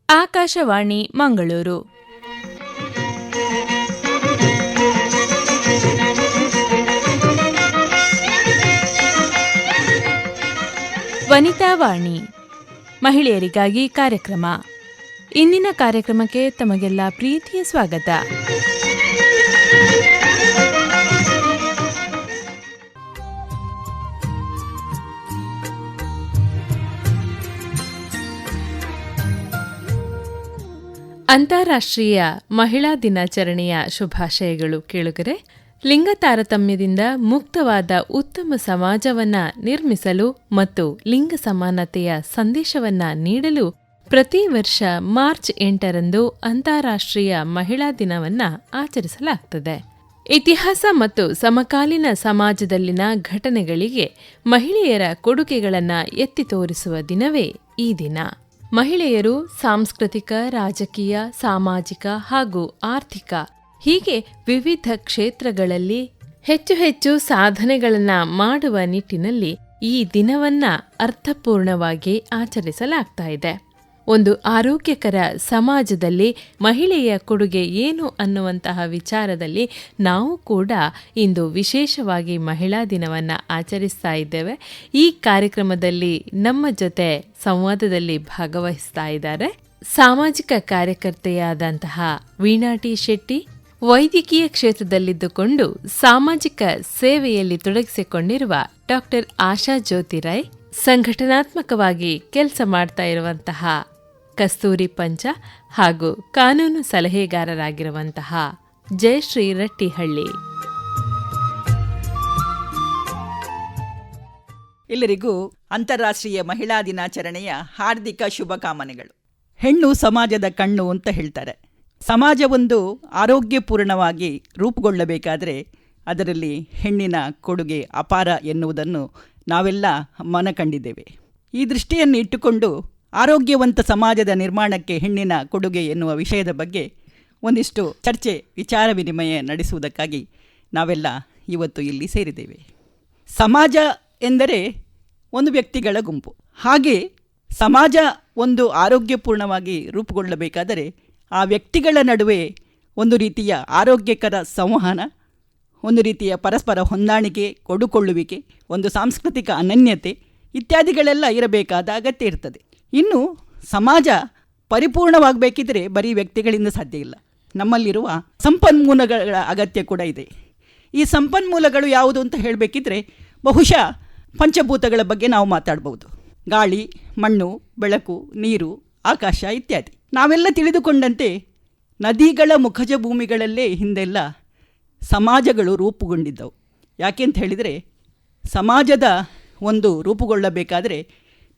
ಆಕಾಶವಾಣಿ ಮಂಗಳೂರು. ವನಿತಾ ವಾಣಿ, ಮಹಿಳೆಯರಿಗಾಗಿ ಕಾರ್ಯಕ್ರಮ. ಇಂದಿನ ಕಾರ್ಯಕ್ರಮಕ್ಕೆ ತಮಗೆಲ್ಲ ಪ್ರೀತಿಯ ಸ್ವಾಗತ. ಅಂತಾರಾಷ್ಟ್ರೀಯ ಮಹಿಳಾ ದಿನಾಚರಣೆಯ ಶುಭಾಶಯಗಳು ಕೇಳುಗರೆ. ಲಿಂಗ ತಾರತಮ್ಯದಿಂದ ಮುಕ್ತವಾದ ಉತ್ತಮ ಸಮಾಜವನ್ನ ನಿರ್ಮಿಸಲು ಮತ್ತು ಲಿಂಗ ಸಮಾನತೆಯ ಸಂದೇಶವನ್ನ ನೀಡಲು ಪ್ರತಿ ವರ್ಷ ಮಾರ್ಚ್ 8ರಂದು ಅಂತಾರಾಷ್ಟ್ರೀಯ ಮಹಿಳಾ ದಿನವನ್ನ ಆಚರಿಸಲಾಗುತ್ತದೆ. ಇತಿಹಾಸ ಮತ್ತು ಸಮಕಾಲೀನ ಸಮಾಜದಲ್ಲಿನ ಘಟನೆಗಳಿಗೆ ಮಹಿಳೆಯರ ಕೊಡುಗೆಗಳನ್ನು ಎತ್ತಿ ತೋರಿಸುವ ದಿನವೇ ಈ ದಿನ. ಮಹಿಳೆಯರು ಸಾಂಸ್ಕೃತಿಕ, ರಾಜಕೀಯ, ಸಾಮಾಜಿಕ ಹಾಗೂ ಆರ್ಥಿಕ ಹೀಗೆ ವಿವಿಧ ಕ್ಷೇತ್ರಗಳಲ್ಲಿ ಹೆಚ್ಚು ಸಾಧನೆಗಳನ್ನು ಮಾಡುವ ನಿಟ್ಟಿನಲ್ಲಿ ಈ ದಿನವನ್ನ ಅರ್ಥಪೂರ್ಣವಾಗಿ ಆಚರಿಸಲಾಗ್ತಾ ಇದೆ. ಒಂದು ಆರೋಗ್ಯಕರ ಸಮಾಜದಲ್ಲಿ ಮಹಿಳೆಯ ಕೊಡುಗೆ ಏನು ಅನ್ನುವಂತಹ ವಿಚಾರದಲ್ಲಿ ನಾವು ಕೂಡ ಇಂದು ವಿಶೇಷವಾಗಿ ಮಹಿಳಾ ದಿನವನ್ನು ಆಚರಿಸ್ತಾ ಇದ್ದೇವೆ. ಈ ಕಾರ್ಯಕ್ರಮದಲ್ಲಿ ನಮ್ಮ ಜೊತೆ ಸಂವಾದದಲ್ಲಿ ಭಾಗವಹಿಸ್ತಾ ಇದ್ದಾರೆ ಸಾಮಾಜಿಕ ಕಾರ್ಯಕರ್ತೆಯಾದಂತಹ ವೀಣಾ ಟಿ ಶೆಟ್ಟಿ, ವೈದ್ಯಕೀಯ ಕ್ಷೇತ್ರದಲ್ಲಿದ್ದುಕೊಂಡು ಸಾಮಾಜಿಕ ಸೇವೆಯಲ್ಲಿ ತೊಡಗಿಸಿಕೊಂಡಿರುವ ಡಾಕ್ಟರ್ ಆಶಾ ಜ್ಯೋತಿ ರೈ, ಸಂಘಟನಾತ್ಮಕವಾಗಿ ಕೆಲಸ ಮಾಡ್ತಾ ಇರುವಂತಹ ಕಸ್ತೂರಿ ಪಂಚ ಹಾಗೂ ಕಾನೂನು ಸಲಹೆಗಾರರಾಗಿರುವಂತಹ ಜಯಶ್ರೀ ರಟ್ಟಿಹಳ್ಳಿ. ಎಲ್ಲರಿಗೂ ಅಂತಾರಾಷ್ಟ್ರೀಯ ಮಹಿಳಾ ದಿನಾಚರಣೆಯ ಹಾರ್ದಿಕ ಶುಭಕಾಮನೆಗಳು. ಹೆಣ್ಣು ಸಮಾಜದ ಕಣ್ಣು ಅಂತ ಹೇಳ್ತಾರೆ. ಸಮಾಜವೊಂದು ಆರೋಗ್ಯಪೂರ್ಣವಾಗಿ ರೂಪುಗೊಳ್ಳಬೇಕಾದರೆ ಅದರಲ್ಲಿ ಹೆಣ್ಣಿನ ಕೊಡುಗೆ ಅಪಾರ ಎನ್ನುವುದನ್ನು ನಾವೆಲ್ಲ ಮನಕಂಡಿದ್ದೇವೆ. ಈ ದೃಷ್ಟಿಯನ್ನು ಇಟ್ಟುಕೊಂಡು ಆರೋಗ್ಯವಂತ ಸಮಾಜದ ನಿರ್ಮಾಣಕ್ಕೆ ಹೆಣ್ಣಿನ ಕೊಡುಗೆ ಎನ್ನುವ ವಿಷಯದ ಬಗ್ಗೆ ಒಂದಿಷ್ಟು ಚರ್ಚೆ, ವಿಚಾರ ವಿನಿಮಯ ನಡೆಸುವುದಕ್ಕಾಗಿ ನಾವೆಲ್ಲ ಇವತ್ತು ಇಲ್ಲಿ ಸೇರಿದ್ದೇವೆ. ಸಮಾಜ ಎಂದರೆ ಒಂದು ವ್ಯಕ್ತಿಗಳ ಗುಂಪು. ಹಾಗೆ ಸಮಾಜ ಒಂದು ಆರೋಗ್ಯಪೂರ್ಣವಾಗಿ ರೂಪುಗೊಳ್ಳಬೇಕಾದರೆ ಆ ವ್ಯಕ್ತಿಗಳ ನಡುವೆ ಒಂದು ರೀತಿಯ ಆರೋಗ್ಯಕರ ಸಂವಹನ, ಒಂದು ರೀತಿಯ ಪರಸ್ಪರ ಹೊಂದಾಣಿಕೆ, ಕೊಡುಕೊಳ್ಳುವಿಕೆ, ಒಂದು ಸಾಂಸ್ಕೃತಿಕ ಅನನ್ಯತೆ ಇತ್ಯಾದಿಗಳೆಲ್ಲ ಇರಬೇಕಾದ ಅಗತ್ಯ ಇರ್ತದೆ. ಇನ್ನು ಸಮಾಜ ಪರಿಪೂರ್ಣವಾಗಬೇಕಿದ್ರೆ ಬರೀ ವ್ಯಕ್ತಿಗಳಿಂದ ಸಾಧ್ಯ ಇಲ್ಲ. ನಮ್ಮಲ್ಲಿರುವ ಸಂಪನ್ಮೂಲಗಳ ಅಗತ್ಯ ಕೂಡ ಇದೆ. ಈ ಸಂಪನ್ಮೂಲಗಳು ಯಾವುದು ಅಂತ ಹೇಳಬೇಕಿದ್ರೆ ಬಹುಶಃ ಪಂಚಭೂತಗಳ ಬಗ್ಗೆ ನಾವು ಮಾತಾಡ್ಬೋದು. ಗಾಳಿ, ಮಣ್ಣು, ಬೆಳಕು, ನೀರು, ಆಕಾಶ ಇತ್ಯಾದಿ. ನಾವೆಲ್ಲ ತಿಳಿದುಕೊಂಡಂತೆ ನದಿಗಳ ಮುಖಜ ಭೂಮಿಗಳಲ್ಲೇ ಹಿಂದೆಲ್ಲ ಸಮಾಜಗಳು ರೂಪುಗೊಂಡಿದ್ದವು. ಯಾಕೆಂತ ಹೇಳಿದರೆ ಸಮಾಜದ ಒಂದು ರೂಪುಗೊಳ್ಳಬೇಕಾದರೆ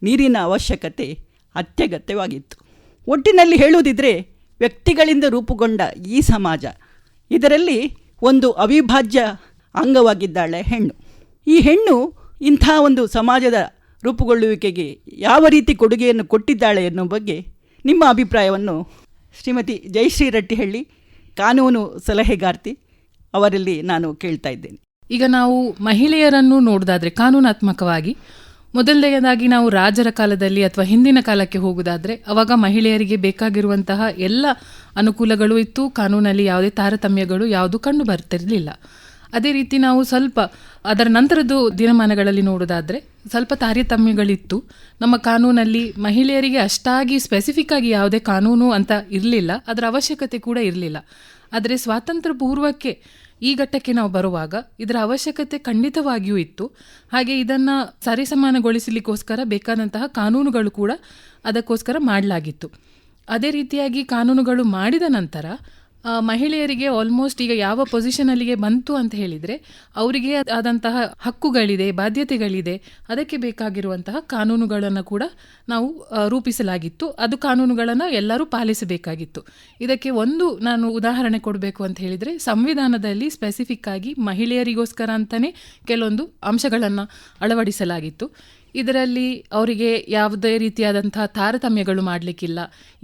ನೀರಿನ ಅವಶ್ಯಕತೆ ಅತ್ಯಗತ್ಯವಾಗಿತ್ತು. ಒಟ್ಟಿನಲ್ಲಿ ಹೇಳುವುದಿದ್ರೆ ವ್ಯಕ್ತಿಗಳಿಂದ ರೂಪುಗೊಂಡ ಈ ಸಮಾಜ, ಇದರಲ್ಲಿ ಒಂದು ಅವಿಭಾಜ್ಯ ಅಂಗವಾಗಿದ್ದಾಳೆ ಹೆಣ್ಣು. ಈ ಹೆಣ್ಣು ಇಂಥ ಒಂದು ಸಮಾಜದ ರೂಪುಗೊಳ್ಳುವಿಕೆಗೆ ಯಾವ ರೀತಿ ಕೊಡುಗೆಯನ್ನು ಕೊಟ್ಟಿದ್ದಾಳೆ ಎನ್ನುವ ಬಗ್ಗೆ ನಿಮ್ಮ ಅಭಿಪ್ರಾಯವನ್ನು ಶ್ರೀಮತಿ ಜಯಶ್ರೀ ರಟ್ಟಿಹಳ್ಳಿ, ಕಾನೂನು ಸಲಹೆಗಾರ್ತಿ, ಅವರಲ್ಲಿ ನಾನು ಕೇಳ್ತಾ ಇದ್ದೇನೆ. ಈಗ ನಾವು ಮಹಿಳೆಯರನ್ನು ನೋಡೋದಾದರೆ ಕಾನೂನಾತ್ಮಕವಾಗಿ ಮೊದಲನೆಯದಾಗಿ ನಾವು ರಾಜರ ಕಾಲದಲ್ಲಿ ಅಥವಾ ಹಿಂದಿನ ಕಾಲಕ್ಕೆ ಹೋಗುವುದಾದರೆ ಅವಾಗ ಮಹಿಳೆಯರಿಗೆ ಬೇಕಾಗಿರುವಂತಹ ಎಲ್ಲ ಅನುಕೂಲಗಳು ಇತ್ತು. ಕಾನೂನಲ್ಲಿ ಯಾವುದೇ ತಾರತಮ್ಯಗಳು ಯಾವುದು ಕಂಡು ಬರ್ತಿರಲಿಲ್ಲ. ಅದೇ ರೀತಿ ನಾವು ಸ್ವಲ್ಪ ಅದರ ನಂತರದ್ದು ದಿನಮಾನಗಳಲ್ಲಿ ನೋಡೋದಾದರೆ ಸ್ವಲ್ಪ ತಾರತಮ್ಯಗಳಿತ್ತು. ನಮ್ಮ ಕಾನೂನಲ್ಲಿ ಮಹಿಳೆಯರಿಗೆ ಅಷ್ಟಾಗಿ ಸ್ಪೆಸಿಫಿಕ್ ಆಗಿ ಯಾವುದೇ ಕಾನೂನು ಅಂತ ಇರಲಿಲ್ಲ, ಅದರ ಅವಶ್ಯಕತೆ ಕೂಡ ಇರಲಿಲ್ಲ. ಆದರೆ ಸ್ವಾತಂತ್ರ್ಯ ಪೂರ್ವಕ್ಕೆ ಈ ಘಟ್ಟಕ್ಕೆ ನಾವು ಬರುವಾಗ ಇದರ ಅವಶ್ಯಕತೆ ಖಂಡಿತವಾಗಿಯೂ ಇತ್ತು. ಹಾಗೆ ಇದನ್ನು ಸರಿಸಮಾನಗೊಳಿಸಲಿಕ್ಕೋಸ್ಕರ ಬೇಕಾದಂತಹ ಕಾನೂನುಗಳು ಕೂಡ ಅದಕ್ಕೋಸ್ಕರ ಮಾಡಲಾಗಿತ್ತು. ಅದೇ ರೀತಿಯಾಗಿ ಕಾನೂನುಗಳು ಮಾಡಿದ ನಂತರ ಮಹಿಳೆಯರಿಗೆ ಆಲ್ಮೋಸ್ಟ್ ಈಗ ಯಾವ ಪೊಸಿಷನಲ್ಲಿಗೆ ಬಂತು ಅಂತ ಹೇಳಿದರೆ ಅವರಿಗೆ ಆದಂತಹ ಹಕ್ಕುಗಳಿದೆ, ಬಾಧ್ಯತೆಗಳಿದೆ. ಅದಕ್ಕೆ ಬೇಕಾಗಿರುವಂತಹ ಕಾನೂನುಗಳನ್ನು ಕೂಡ ನಾವು ರೂಪಿಸಲಾಗಿತ್ತು. ಅದು ಕಾನೂನುಗಳನ್ನು ಎಲ್ಲರೂ ಪಾಲಿಸಬೇಕಾಗಿತ್ತು. ಇದಕ್ಕೆ ಒಂದು ನಾನು ಉದಾಹರಣೆ ಕೊಡಬೇಕು ಅಂತ ಹೇಳಿದರೆ, ಸಂವಿಧಾನದಲ್ಲಿ ಸ್ಪೆಸಿಫಿಕ್ ಆಗಿ ಮಹಿಳೆಯರಿಗೋಸ್ಕರ ಅಂತಲೇ ಕೆಲವೊಂದು ಅಂಶಗಳನ್ನು ಅಳವಡಿಸಲಾಗಿತ್ತು. ಇದರಲ್ಲಿ ಅವರಿಗೆ ಯಾವುದೇ ರೀತಿಯಾದಂತಹ ತಾರತಮ್ಯಗಳು ಮಾಡಲಿಕ್ಕಿಲ್ಲ,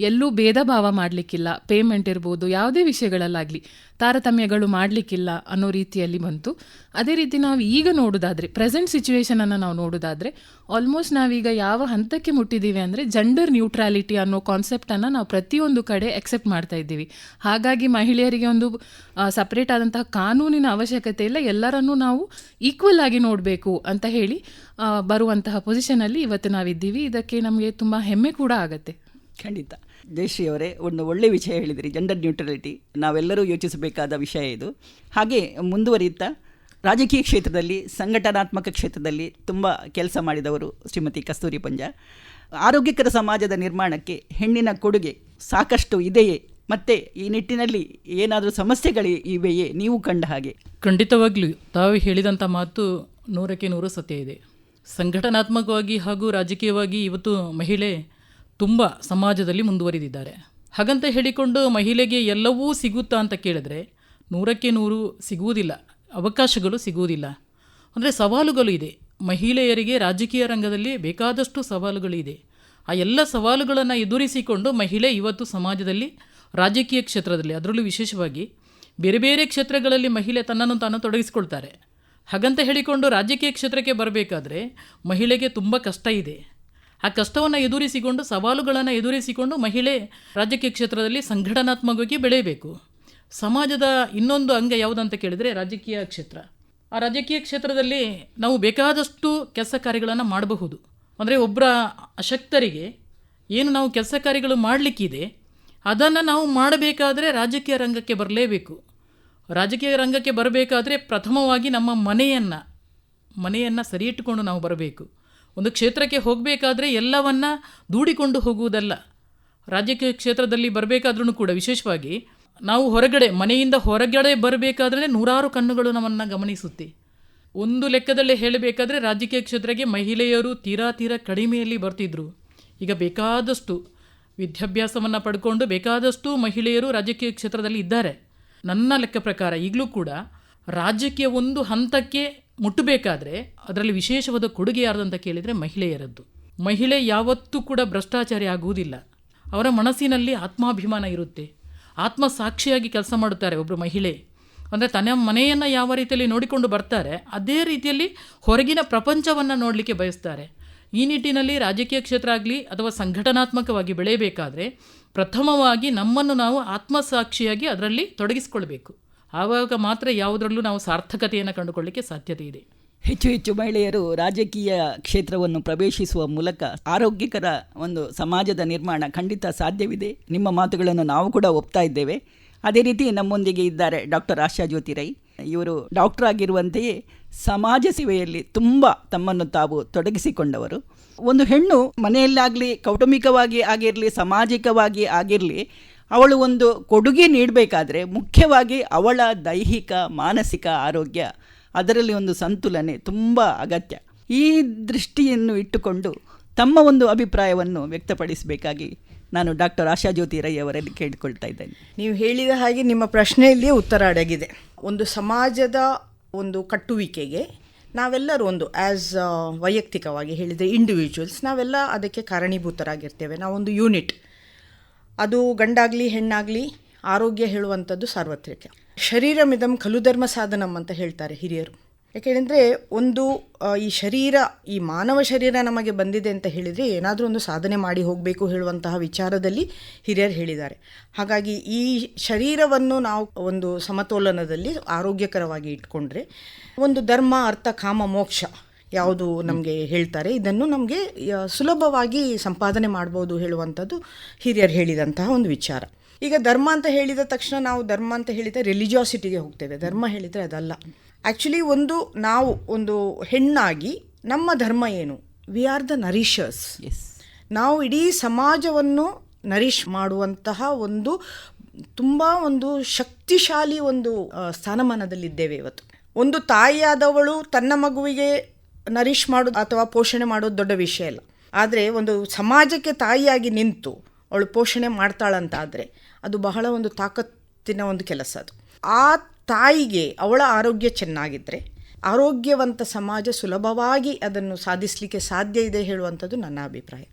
ಎಲ್ಲೂ ಭೇದ ಭಾವ ಮಾಡಲಿಕ್ಕಿಲ್ಲ. ಪೇಮೆಂಟ್ ಇರ್ಬೋದು, ಯಾವುದೇ ವಿಷಯಗಳಲ್ಲಾಗಲಿ ತಾರತಮ್ಯಗಳು ಮಾಡಲಿಕ್ಕಿಲ್ಲ ಅನ್ನೋ ರೀತಿಯಲ್ಲಿ ಬಂತು. ಅದೇ ರೀತಿ ನಾವು ಈಗ ನೋಡೋದಾದರೆ, ಪ್ರೆಸೆಂಟ್ ಸಿಚುವೇಶನನ್ನು ನಾವು ನೋಡೋದಾದರೆ, ಆಲ್ಮೋಸ್ಟ್ ನಾವೀಗ ಯಾವ ಹಂತಕ್ಕೆ ಮುಟ್ಟಿದ್ದೀವಿ ಅಂದರೆ ಜೆಂಡರ್ ನ್ಯೂಟ್ರಾಲಿಟಿ ಅನ್ನೋ ಕಾನ್ಸೆಪ್ಟನ್ನು ನಾವು ಪ್ರತಿಯೊಂದು ಕಡೆ ಎಕ್ಸೆಪ್ಟ್ ಮಾಡ್ತಾ ಇದ್ದೀವಿ. ಹಾಗಾಗಿ ಮಹಿಳೆಯರಿಗೆ ಒಂದು ಸಪ್ರೇಟ್ ಆದಂತಹ ಕಾನೂನಿನ ಅವಶ್ಯಕತೆ ಇಲ್ಲ, ಎಲ್ಲರನ್ನೂ ನಾವು ಈಕ್ವಲ್ ಆಗಿ ನೋಡಬೇಕು ಅಂತ ಹೇಳಿ ಬರುವಂತಹ ಪೊಸಿಷನಲ್ಲಿ ಇವತ್ತು ನಾವಿದ್ದೀವಿ. ಇದಕ್ಕೆ ನಮಗೆ ತುಂಬ ಹೆಮ್ಮೆ ಕೂಡ ಆಗತ್ತೆ. ಖಂಡಿತ. ಜಯಶ್ರೀ ಅವರೇ, ಒಂದು ಒಳ್ಳೆಯ ವಿಷಯ ಹೇಳಿದಿರಿ. ಜೆಂಡರ್ ನ್ಯೂಟ್ರಲಿಟಿ ನಾವೆಲ್ಲರೂ ಯೋಚಿಸಬೇಕಾದ ವಿಷಯ ಇದು. ಹಾಗೆ ಮುಂದುವರಿಯುತ್ತಾ ರಾಜಕೀಯ ಕ್ಷೇತ್ರದಲ್ಲಿ, ಸಂಘಟನಾತ್ಮಕ ಕ್ಷೇತ್ರದಲ್ಲಿ ತುಂಬ ಕೆಲಸ ಮಾಡಿದವರು ಶ್ರೀಮತಿ ಕಸ್ತೂರಿ ಪಂಜ. ಆರೋಗ್ಯಕರ ಸಮಾಜದ ನಿರ್ಮಾಣಕ್ಕೆ ಹೆಣ್ಣಿನ ಕೊಡುಗೆ ಸಾಕಷ್ಟು ಇದೆಯೇ, ಮತ್ತು ಈ ನಿಟ್ಟಿನಲ್ಲಿ ಏನಾದರೂ ಸಮಸ್ಯೆಗಳು ಇವೆಯೇ ನೀವು ಕಂಡ ಹಾಗೆ? ಖಂಡಿತವಾಗ್ಲೂ ತಾವು ಹೇಳಿದಂಥ ಮಾತು 100% ಸತ್ಯ ಇದೆ. ಸಂಘಟನಾತ್ಮಕವಾಗಿ ಹಾಗೂ ರಾಜಕೀಯವಾಗಿ ಇವತ್ತು ಮಹಿಳೆ ತುಂಬ ಸಮಾಜದಲ್ಲಿ ಮುಂದುವರಿದಿದ್ದಾರೆ. ಹಾಗಂತ ಹೇಳಿಕೊಂಡು ಮಹಿಳೆಗೆ ಎಲ್ಲವೂ ಸಿಗುತ್ತಾ ಅಂತ ಕೇಳಿದ್ರೆ 100% ಸಿಗುವುದಿಲ್ಲ, ಅವಕಾಶಗಳು ಸಿಗುವುದಿಲ್ಲ. ಅಂದರೆ ಸವಾಲುಗಳು ಇದೆ. ಮಹಿಳೆಯರಿಗೆ ರಾಜಕೀಯ ರಂಗದಲ್ಲಿ ಬೇಕಾದಷ್ಟು ಸವಾಲುಗಳಿದೆ. ಆ ಎಲ್ಲ ಸವಾಲುಗಳನ್ನು ಎದುರಿಸಿಕೊಂಡು ಮಹಿಳೆ ಇವತ್ತು ಸಮಾಜದಲ್ಲಿ, ರಾಜಕೀಯ ಕ್ಷೇತ್ರದಲ್ಲಿ, ಅದರಲ್ಲೂ ವಿಶೇಷವಾಗಿ ಬೇರೆ ಬೇರೆ ಕ್ಷೇತ್ರಗಳಲ್ಲಿ ಮಹಿಳೆ ತನ್ನನ್ನು ತಾನು ತೊಡಗಿಸಿಕೊಳ್ತಾರೆ. ಹಾಗಂತ ಹೇಳಿಕೊಂಡು ರಾಜಕೀಯ ಕ್ಷೇತ್ರಕ್ಕೆ ಬರಬೇಕಾದ್ರೆ ಮಹಿಳೆಗೆ ತುಂಬ ಕಷ್ಟ ಇದೆ. ಆ ಕಷ್ಟವನ್ನು ಎದುರಿಸಿಕೊಂಡು, ಸವಾಲುಗಳನ್ನು ಎದುರಿಸಿಕೊಂಡು ಮಹಿಳೆ ರಾಜಕೀಯ ಕ್ಷೇತ್ರದಲ್ಲಿ ಸಂಘಟನಾತ್ಮಕವಾಗಿ ಬೆಳೆಯಬೇಕು. ಸಮಾಜದ ಇನ್ನೊಂದು ಅಂಗ ಯಾವುದಂತ ಕೇಳಿದರೆ ರಾಜಕೀಯ ಕ್ಷೇತ್ರ. ಆ ರಾಜಕೀಯ ಕ್ಷೇತ್ರದಲ್ಲಿ ನಾವು ಬೇಕಾದಷ್ಟು ಕೆಲಸ ಕಾರ್ಯಗಳನ್ನು ಮಾಡಬಹುದು. ಅಂದರೆ ಒಬ್ಬರ ಅಶಕ್ತರಿಗೆ ಏನು ನಾವು ಕೆಲಸ ಕಾರ್ಯಗಳು ಮಾಡಲಿಕ್ಕಿದೆ ಅದನ್ನು ನಾವು ಮಾಡಬೇಕಾದ್ರೆ ರಾಜಕೀಯ ರಂಗಕ್ಕೆ ಬರಲೇಬೇಕು. ರಾಜಕೀಯ ರಂಗಕ್ಕೆ ಬರಬೇಕಾದ್ರೆ ಪ್ರಥಮವಾಗಿ ನಮ್ಮ ಮನೆಯನ್ನು ಸರಿ ಇಟ್ಟುಕೊಂಡು ನಾವು ಬರಬೇಕು. ಒಂದು ಕ್ಷೇತ್ರಕ್ಕೆ ಹೋಗಬೇಕಾದ್ರೆ ಎಲ್ಲವನ್ನ ದೂಡಿಕೊಂಡು ಹೋಗುವುದಲ್ಲ. ರಾಜಕೀಯ ಕ್ಷೇತ್ರದಲ್ಲಿ ಬರಬೇಕಾದ್ರೂ ಕೂಡ ವಿಶೇಷವಾಗಿ ನಾವು ಮನೆಯಿಂದ ಹೊರಗಡೆ ಬರಬೇಕಾದ್ರೆ ನೂರಾರು ಕಣ್ಣುಗಳು ನಮ್ಮನ್ನು ಗಮನಿಸುತ್ತೆ. ಒಂದು ಲೆಕ್ಕದಲ್ಲೇ ಹೇಳಬೇಕಾದ್ರೆ ರಾಜಕೀಯ ಕ್ಷೇತ್ರಕ್ಕೆ ಮಹಿಳೆಯರು ತೀರಾ ಕಡಿಮೆಯಲ್ಲಿ ಬರ್ತಿದ್ರು. ಈಗ ಬೇಕಾದಷ್ಟು ವಿದ್ಯಾಭ್ಯಾಸವನ್ನು ಪಡ್ಕೊಂಡು ಬೇಕಾದಷ್ಟು ಮಹಿಳೆಯರು ರಾಜಕೀಯ ಕ್ಷೇತ್ರದಲ್ಲಿ ಇದ್ದಾರೆ. ನನ್ನ ಲೆಕ್ಕ ಪ್ರಕಾರ ಈಗಲೂ ಕೂಡ ರಾಜಕೀಯ ಒಂದು ಹಂತಕ್ಕೆ ಮುಟ್ಟಬೇಕಾದ್ರೆ ಅದರಲ್ಲಿ ವಿಶೇಷವಾದ ಕೊಡುಗೆ ಯಾರ್ದಂತ ಕೇಳಿದರೆ ಮಹಿಳೆಯರದ್ದು. ಮಹಿಳೆ ಯಾವತ್ತೂ ಕೂಡ ಭ್ರಷ್ಟಾಚಾರಿ ಆಗುವುದಿಲ್ಲ. ಅವರ ಮನಸ್ಸಿನಲ್ಲಿ ಆತ್ಮಾಭಿಮಾನ ಇರುತ್ತೆ, ಆತ್ಮಸಾಕ್ಷಿಯಾಗಿ ಕೆಲಸ ಮಾಡುತ್ತಾರೆ. ಒಬ್ಬರು ಮಹಿಳೆ ಅಂದರೆ ತನ್ನ ಮನೆಯನ್ನು ಯಾವ ರೀತಿಯಲ್ಲಿ ನೋಡಿಕೊಂಡು ಬರ್ತಾರೆ ಅದೇ ರೀತಿಯಲ್ಲಿ ಹೊರಗಿನ ಪ್ರಪಂಚವನ್ನು ನೋಡಲಿಕ್ಕೆ ಬಯಸ್ತಾರೆ. ಈ ನಿಟ್ಟಿನಲ್ಲಿ ರಾಜಕೀಯ ಕ್ಷೇತ್ರ ಆಗಲಿ ಅಥವಾ ಸಂಘಟನಾತ್ಮಕವಾಗಿ ಬೆಳೆಯಬೇಕಾದ್ರೆ ಪ್ರಥಮವಾಗಿ ನಮ್ಮನ್ನು ನಾವು ಆತ್ಮಸಾಕ್ಷಿಯಾಗಿ ಅದರಲ್ಲಿ ತೊಡಗಿಸಿಕೊಳ್ಬೇಕು. ಆವಾಗ ಮಾತ್ರ ಯಾವುದರಲ್ಲೂ ನಾವು ಸಾರ್ಥಕತೆಯನ್ನು ಕಂಡುಕೊಳ್ಳಲಿಕ್ಕೆ ಸಾಧ್ಯತೆ ಇದೆ. ಹೆಚ್ಚು ಮಹಿಳೆಯರು ರಾಜಕೀಯ ಕ್ಷೇತ್ರವನ್ನು ಪ್ರವೇಶಿಸುವ ಮೂಲಕ ಆರೋಗ್ಯಕರ ಒಂದು ಸಮಾಜದ ನಿರ್ಮಾಣ ಖಂಡಿತ ಸಾಧ್ಯವಿದೆ. ನಿಮ್ಮ ಮಾತುಗಳನ್ನು ನಾವು ಕೂಡ ಒಪ್ತಾ ಇದ್ದೇವೆ. ಅದೇ ರೀತಿ ನಮ್ಮೊಂದಿಗೆ ಇದ್ದಾರೆ ಡಾಕ್ಟರ್ ಆಶಾ ಜ್ಯೋತಿ ರೈ. ಇವರು ಡಾಕ್ಟರ್ ಆಗಿರುವಂತೆಯೇ ಸಮಾಜ ಸೇವೆಯಲ್ಲಿ ತುಂಬ ತಮ್ಮನ್ನು ತಾವು ತೊಡಗಿಸಿಕೊಂಡವರು. ಒಂದು ಹೆಣ್ಣು ಮನೆಯಲ್ಲಾಗಲಿ, ಕೌಟುಂಬಿಕವಾಗಿ ಆಗಿರಲಿ, ಸಾಮಾಜಿಕವಾಗಿ ಆಗಿರಲಿ, ಅವಳು ಒಂದು ಕೊಡುಗೆ ನೀಡಬೇಕಾದ್ರೆ ಮುಖ್ಯವಾಗಿ ಅವಳ ದೈಹಿಕ ಮಾನಸಿಕ ಆರೋಗ್ಯ, ಅದರಲ್ಲಿ ಒಂದು ಸಂತುಲನೆ ತುಂಬ ಅಗತ್ಯ. ಈ ದೃಷ್ಟಿಯನ್ನು ಇಟ್ಟುಕೊಂಡು ತಮ್ಮ ಒಂದು ಅಭಿಪ್ರಾಯವನ್ನು ವ್ಯಕ್ತಪಡಿಸಬೇಕಾಗಿ ನಾನು ಡಾಕ್ಟರ್ ಆಶಾ ಜ್ಯೋತಿ ರೈ ಅವರಲ್ಲಿ ಕೇಳಿಕೊಳ್ತಾ ಇದ್ದೇನೆ. ನೀವು ಹೇಳಿದ ಹಾಗೆ ನಿಮ್ಮ ಪ್ರಶ್ನೆಯಲ್ಲಿಯೇ ಉತ್ತರ ಅಡಗಿದೆ. ಒಂದು ಸಮಾಜದ ಒಂದು ಕಟ್ಟುವಿಕೆಗೆ ನಾವೆಲ್ಲರೂ ಒಂದು ವೈಯಕ್ತಿಕವಾಗಿ ಹೇಳಿದರೆ ಇಂಡಿವಿಜುವಲ್ಸ್ ನಾವೆಲ್ಲ ಅದಕ್ಕೆ ಕಾರಣೀಭೂತರಾಗಿರ್ತೇವೆ. ನಾವೊಂದು ಯೂನಿಟ್. ಅದು ಗಂಡಾಗಲಿ ಹೆಣ್ಣಾಗಲಿ ಆರೋಗ್ಯ ಹೇಳುವಂಥದ್ದು ಸಾರ್ವತ್ರಿಕ. ಶರೀರಮಿದಂ ಖಲು ಧರ್ಮ ಸಾಧನಂ ಅಂತ ಹೇಳ್ತಾರೆ ಹಿರಿಯರು. ಯಾಕೆಂದರೆ ಒಂದು ಈ ಶರೀರ, ಈ ಮಾನವ ಶರೀರ ನಮಗೆ ಬಂದಿದೆ ಅಂತ ಹೇಳಿದರೆ ಏನಾದರೂ ಒಂದು ಸಾಧನೆ ಮಾಡಿ ಹೋಗಬೇಕು ಹೇಳುವಂತಹ ವಿಚಾರದಲ್ಲಿ ಹಿರಿಯರು ಹೇಳಿದ್ದಾರೆ. ಹಾಗಾಗಿ ಈ ಶರೀರವನ್ನು ನಾವು ಒಂದು ಸಮತೋಲನದಲ್ಲಿ ಆರೋಗ್ಯಕರವಾಗಿ ಇಟ್ಕೊಂಡ್ರೆ ಒಂದು ಧರ್ಮ, ಅರ್ಥ, ಕಾಮ, ಮೋಕ್ಷ ಯಾವುದು ನಮಗೆ ಹೇಳ್ತಾರೆ ಇದನ್ನು ನಮಗೆ ಸುಲಭವಾಗಿ ಸಂಪಾದನೆ ಮಾಡ್ಬೋದು ಹೇಳುವಂಥದ್ದು ಹಿರಿಯರು ಹೇಳಿದಂತಹ ಒಂದು ವಿಚಾರ. ಈಗ ಧರ್ಮ ಅಂತ ಹೇಳಿದ ತಕ್ಷಣ ನಾವು ಧರ್ಮ ಅಂತ ಹೇಳಿದರೆ ರಿಲಿಜಿಯಾಸಿಟಿಗೆ ಹೋಗ್ತೇವೆ. ಧರ್ಮ ಹೇಳಿದರೆ ಅದಲ್ಲ. ಆ್ಯಕ್ಚುಲಿ ನಾವು ಒಂದು ಹೆಣ್ಣಾಗಿ ನಮ್ಮ ಧರ್ಮ ಏನು? We are the nourishers. ನಾವು ಇಡೀ ಸಮಾಜವನ್ನು ನರಿಷ್ ಮಾಡುವಂತಹ ಒಂದು ತುಂಬ ಒಂದು ಶಕ್ತಿಶಾಲಿ ಒಂದು ಸ್ಥಾನಮಾನದಲ್ಲಿದ್ದೇವೆ ಇವತ್ತು. ಒಂದು ತಾಯಿಯಾದವಳು ತನ್ನ ಮಗುವಿಗೆ ನರಿಷ್ ಮಾಡೋದು ಅಥವಾ ಪೋಷಣೆ ಮಾಡೋದು ದೊಡ್ಡ ವಿಷಯ ಇಲ್ಲ. ಆದರೆ ಒಂದು ಸಮಾಜಕ್ಕೆ ತಾಯಿಯಾಗಿ ನಿಂತು ಅವಳು ಪೋಷಣೆ ಮಾಡ್ತಾಳಂತಾದರೆ ಅದು ಬಹಳ ಒಂದು ತಾಕತ್ತಿನ ಒಂದು ಕೆಲಸ. ಅದು ಆ ತಾಯಿಗೆ ಅವಳ ಆರೋಗ್ಯ ಚೆನ್ನಾಗಿದ್ದರೆ ಆರೋಗ್ಯವಂತ ಸಮಾಜ ಸುಲಭವಾಗಿ ಅದನ್ನು ಸಾಧಿಸಲಿಕ್ಕೆ ಸಾಧ್ಯ ಇದೆ ಹೇಳುವಂಥದ್ದು ನನ್ನ ಅಭಿಪ್ರಾಯ.